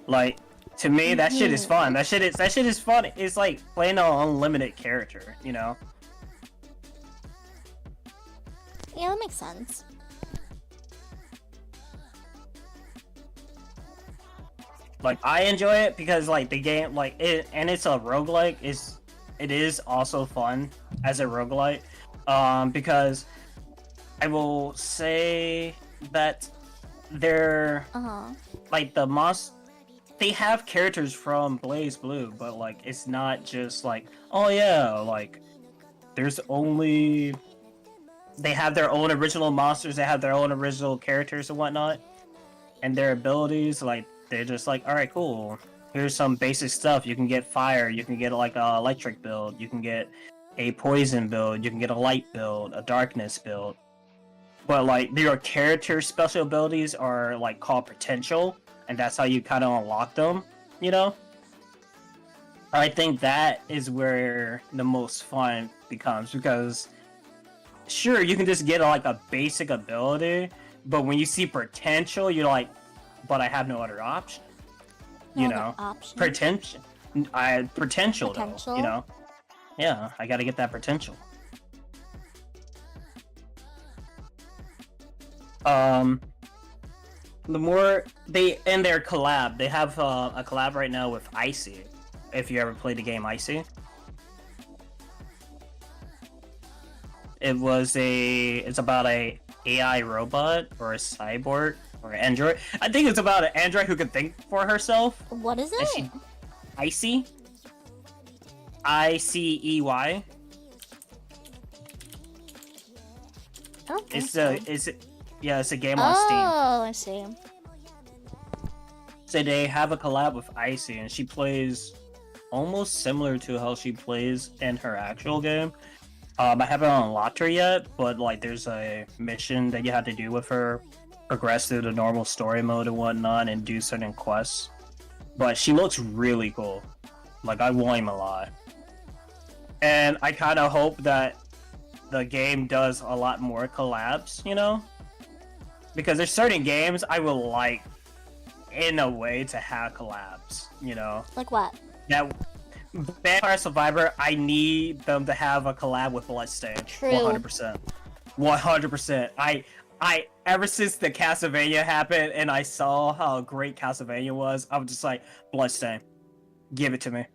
like to me that shit is fun. That shit is fun. It's like playing an unlimited character. You know. Yeah, that makes sense. Like I enjoy it because like the game like it, and it's a roguelike, it is also fun as a roguelike. Because I will say that they're like the they have characters from Blaze Blue, but like it's not just like, oh yeah, like there's only they have their own original monsters, they have their own original characters and whatnot, and their abilities, like they're just like, all right, cool. Here's some basic stuff. You can get fire. You can get like a electric build. You can get a poison build. You can get a light build, a darkness build. But like your character special abilities are like called potential, and that's how you kind of unlock them. You know. I think that is where the most fun becomes, because sure you can just get like a basic ability, but when you see potential, you're like, but I have no other option. You know, potential. Potential though. You know, yeah, I got to get that potential. The more they in their collab, they have a collab right now with Icy. If you ever played the game Icy, it's about a AI robot or a cyborg or an android. I think it's about an android who can think for herself. What is it? Icy. ICEY. It's a game on Steam. Oh, I see. So they have a collab with Icy, and she plays almost similar to how she plays in her actual game. I haven't unlocked her yet, but like there's a mission that you have to do with her, progress through the normal story mode and whatnot, and do certain quests. But she looks really cool. Like I won't even lie. And I kind of hope that the game does a lot more collabs, you know? Because there's certain games I would like, in a way, to have collabs, you know? Like what? That Vampire Survivor, I need them to have a collab with Bloodstained. True. 100%. 100%. I ever since the Castlevania happened and I saw how great Castlevania was, I was just like, Bloodstained, give it to me.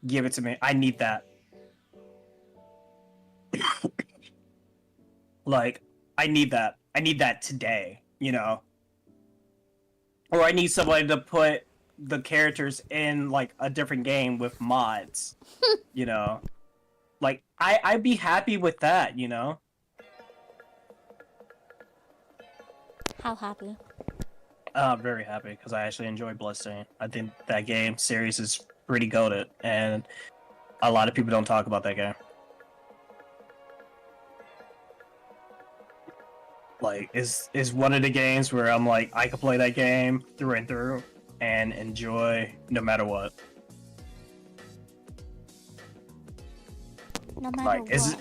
Give it to me. I need that. Like, I need that. I need that today, you know? Or I need somebody to put the characters in, like, a different game with mods, you know? Like, I'd be happy with that, you know? How happy? Very happy, because I actually enjoy Bloodstained. I think that game series is pretty goated, and a lot of people don't talk about that game. Like, is one of the games where I'm like, I could play that game through and through and enjoy no matter what. No matter Like, what.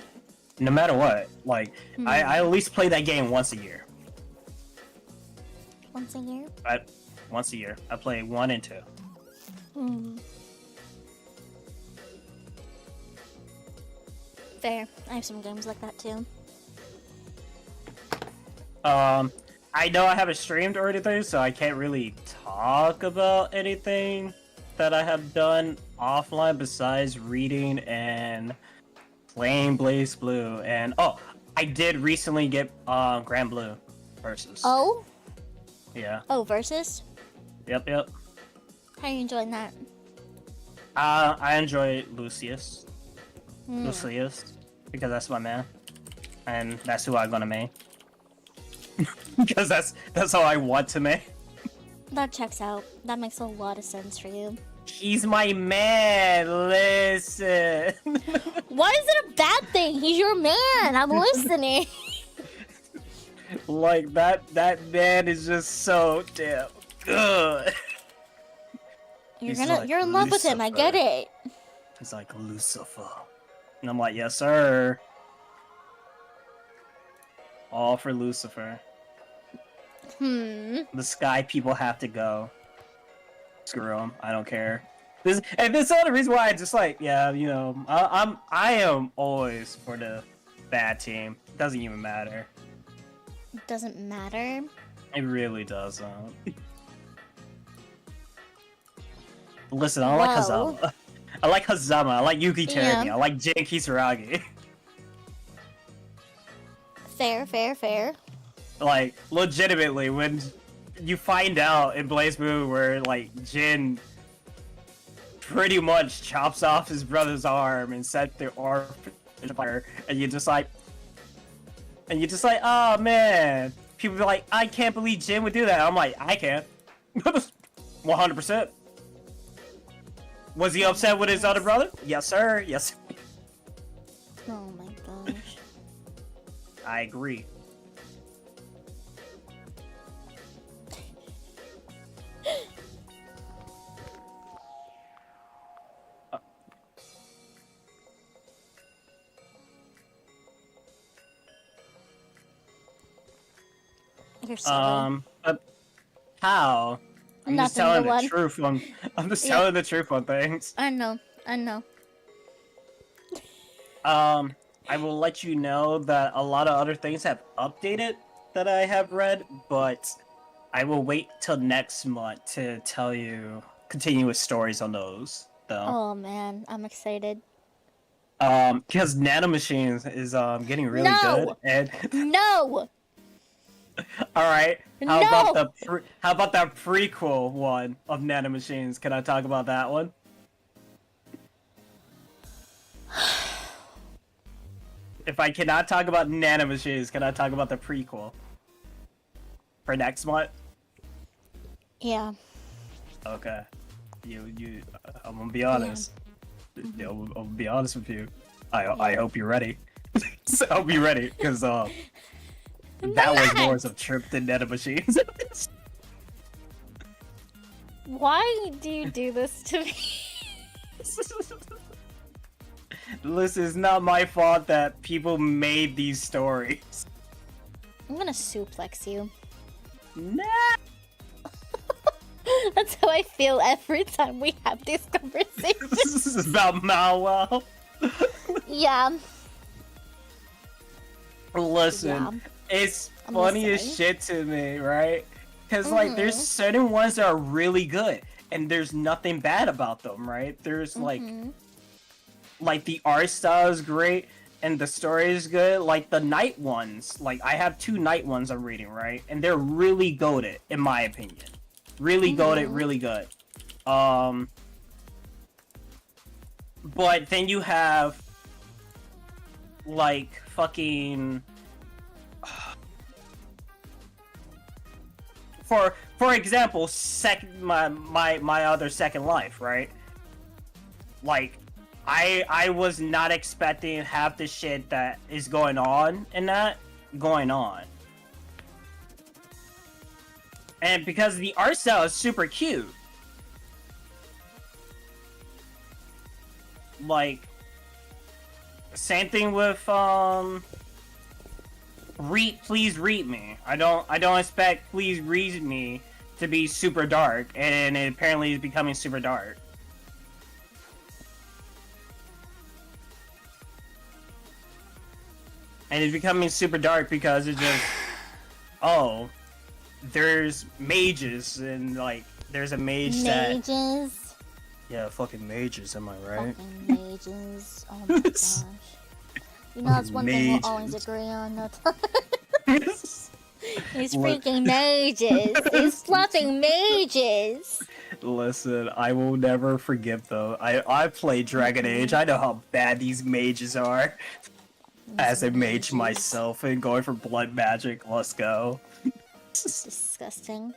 No matter what. Like, I at least play that game once a year. Once a year? Once a year. I play 1 and 2. Fair. I have some games like that too. I know I haven't streamed or anything, so I can't really talk about anything that I have done offline besides reading and playing Blaze Blue. And I did recently get Grand Blue versus. Oh? Yeah. Oh, versus? Yep. How are you enjoying that? I enjoy Lucius. Lucius, because that's my man, and that's who I'm gonna main. Because that's how I want to main. That checks out. That makes a lot of sense for you. He's my man. Listen. Why is it a bad thing? He's your man. I'm listening. Like that man is just so damn Ugh. He's like, You're in love with him. I get Lucifer. it. He's like, Lucifer. And I'm like, yes, sir. All for Lucifer. The sky people have to go. Screw them. I don't care. This is the other reason why I just like, yeah, you know, I am always for the bad team. It doesn't even matter. It doesn't matter. It really doesn't. Listen, I like Whoa. Hazama. I like Hazama. I like Yuki Terumi. Yeah. I like Jin Kisaragi. Fair. Like, legitimately, when you find out in Blaze Blue where, like, Jin pretty much chops off his brother's arm and set their arm on fire, and you're just like, oh man. People be like, I can't believe Jin would do that. I'm like, I can. 100%. Was he upset with his other brother? Yes, sir. Yes. Oh my gosh. I agree. You're silly. But how? I'm just Nothing, telling go the on. truth on. I'm just Yeah. telling the truth on things. I know. I will let you know that a lot of other things have updated that I have read, but I will wait till next month to tell you continuous stories on those, though. Oh man, I'm excited. Because Nanomachines is getting really good, No! and No! all right. How No! about that prequel one of Nanomachines? Can I talk about that one? If I cannot talk about Nanomachines, can I talk about the prequel for next month? Yeah. Okay. I'm gonna be honest. I'm gonna be honest with you. I hope you're ready. So I hope you're ready, because that was more of a trip than Nanomachines. Why do you do this to me? Listen, it's not my fault that people made these stories. I'm gonna suplex you. Nah. That's how I feel every time we have these conversations. This is about Malwell. Yeah. Listen, Yeah. it's I'm funny as listening. shit to me, right? Because like, there's certain ones that are really good, and there's nothing bad about them, right? There's like the art style is great, and the story is good. Like the night ones, like I have 2 night ones I'm reading, right? And they're really goated, in my opinion. Really goated, really good. But then you have like fucking for example, my other Second Life, right? Like I was not expecting half the shit that is going on in that going on. And because the art style is super cute. Like same thing with Please Read Me. I don't expect Please Read Me to be super dark, and it apparently is becoming super dark. And it's becoming super dark because it just oh, there's mages, and like there's a mage that Mages. yeah, fucking mages, am I right? Fucking mages. Oh my gosh. You know, that's one thing we'll always Mages. agree on. No These freaking mages. These fluffing mages. Listen, I will never forgive them. I played Dragon Age. I know how bad these mages are. As a mage myself and going for blood magic, let's go. Disgusting.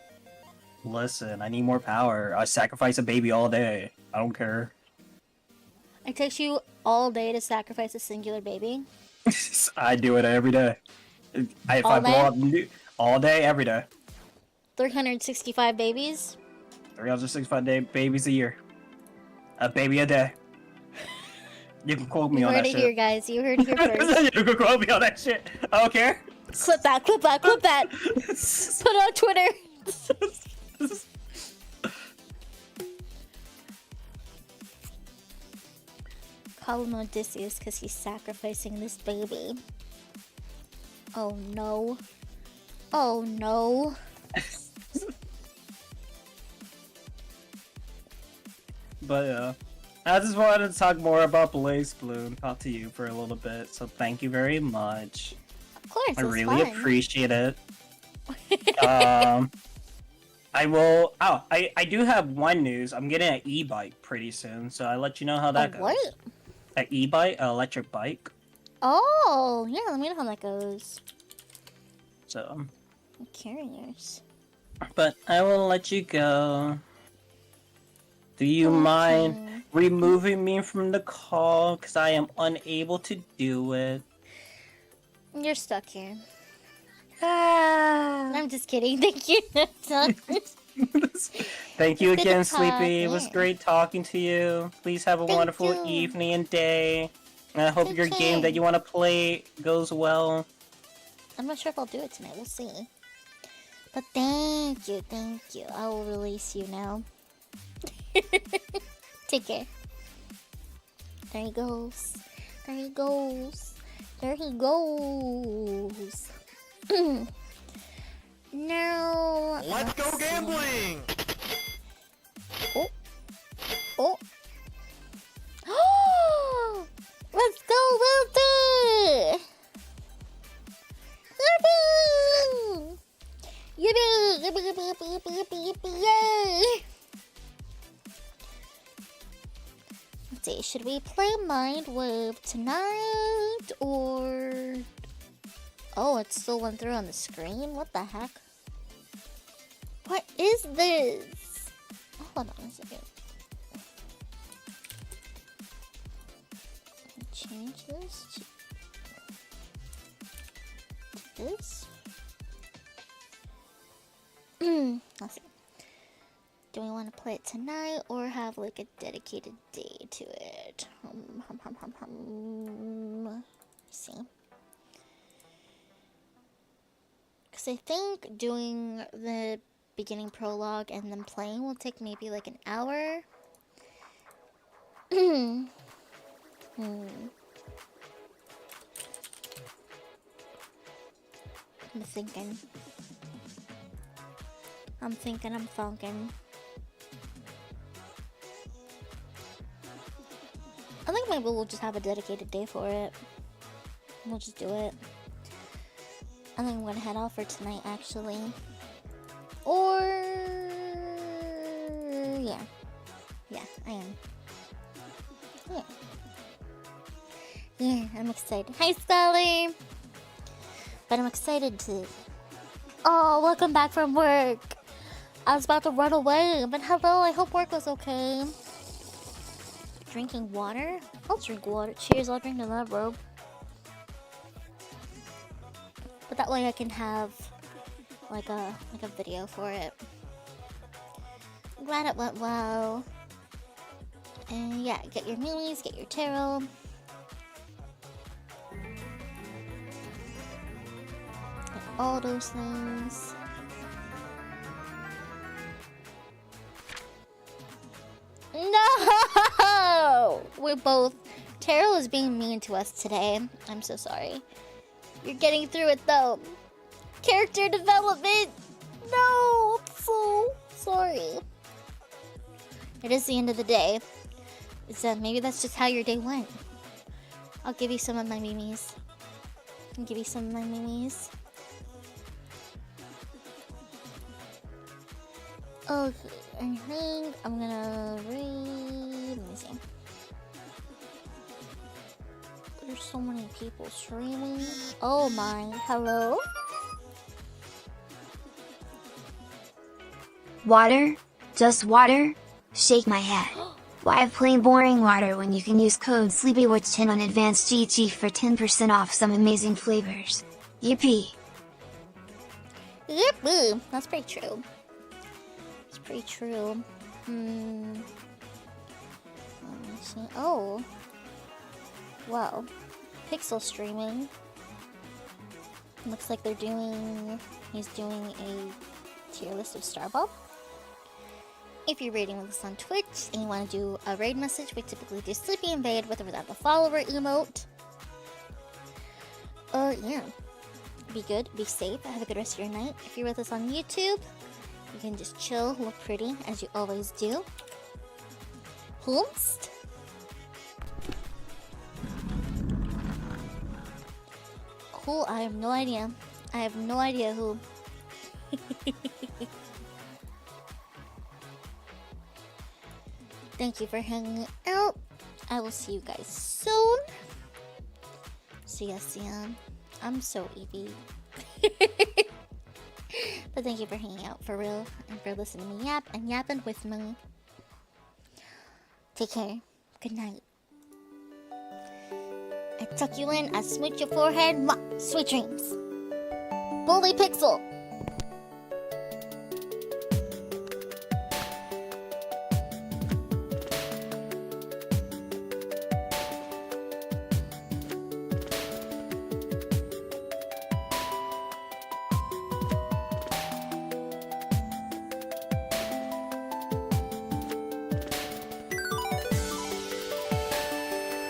Listen, I need more power. I sacrifice a baby all day. I don't care. It takes you all day to sacrifice a singular baby. I do it every day. If All I blow day? up all day, every day. 365 babies. 365 babies a year. A baby a day. You can quote me You on heard that it shit. here, guys. You heard it here first. You can quote me on that shit. I don't care. Clip that, clip that, clip that. Put it on Twitter. Call him Odysseus because he's sacrificing this baby. Oh no. Oh no. But I just wanted to talk more about Blaze Blue and talk to you for a little bit. So thank you very much. Of course, I it was really fun. appreciate it. I will. Oh, I do have one news. I'm getting an e-bike pretty soon, so I'll let you know how that goes. What? An e-bike, an electric bike. Oh, yeah, let me know how that goes. So, I'm curious. but I will let you go. Do you mind removing me from the call? Because I am unable to do it. You're stuck here. I'm just kidding. Thank you. Thank you Good again, to Sleepy. It was talk. great talking to you. Please have a Thank wonderful you. evening and day. And I hope Thank your game you. that you want to play goes well. I'm not sure if I'll do it tonight. We'll see. But thank you, thank you. I will release you now. Take care. There he goes. There he goes. There he goes. Now. Let's go see. gambling! Oh. Oh. Let's go, Wilton! Yippee! Yippee! Yippee, yippee, yippee, yippee, yippee, yippee, yay! Let's see, should we play Mind Wave tonight, or... Oh, it still went through on the screen? What the heck? What is this? Hold on a second. Change this to this. Let's see. Do we want to play it tonight or have like a dedicated day to it? Let's see. Because I think doing the beginning prologue and then playing will take maybe like an hour. I'm thinking. I'm thinking. I think maybe we'll just have a dedicated day for it. We'll just do it. I think I'm gonna head off for tonight, actually. Or... yeah. Yeah, I am. Yeah. Yeah, I'm excited. Hi, Scully! But I'm excited to... Oh, welcome back from work! I was about to run away, but hello, I hope work was okay. Drinking water? I'll drink water. Cheers, I'll drink to that, bro. But that way I can have like a video for it. I'm glad it went well. And yeah, get your minis, get your tarot. Get all those things. No! We're both... Tarot is being mean to us today. I'm so sorry. You're getting through it though. Character development! No! I'm so sorry. It is the end of the day. So maybe that's just how your day went. I'll give you some of my mimis. I'll give you some of my mimis. Okay, I think I'm gonna read. Let me see. There's so many people streaming. Oh my, hello? Water? Just water? Shake my head. Why plain boring water when you can use code SleepyWitch10 on Advanced GG for 10% off some amazing flavors? Yippee! Yep, boo. That's pretty true. It's pretty true. Let me see. Oh. Wow. Pixel streaming. Looks like he's doing a tier list of Starball. If you're raiding with us on Twitch and you want to do a raid message, we typically do Sleepy Invade with or without the follower emote. Yeah. Be good, be safe, have a good rest of your night. If you're with us on YouTube, you can just chill, look pretty, as you always do. Whomst? Who? I have no idea. I have no idea who. Thank you for hanging out. I will see you guys soon. See ya. I'm so Evie. But thank you for hanging out for real and for listening to me yap and yapping with me. Take care. Good night. I tuck you in, I smooch your forehead. Mwah. Sweet dreams. Bully Pixel.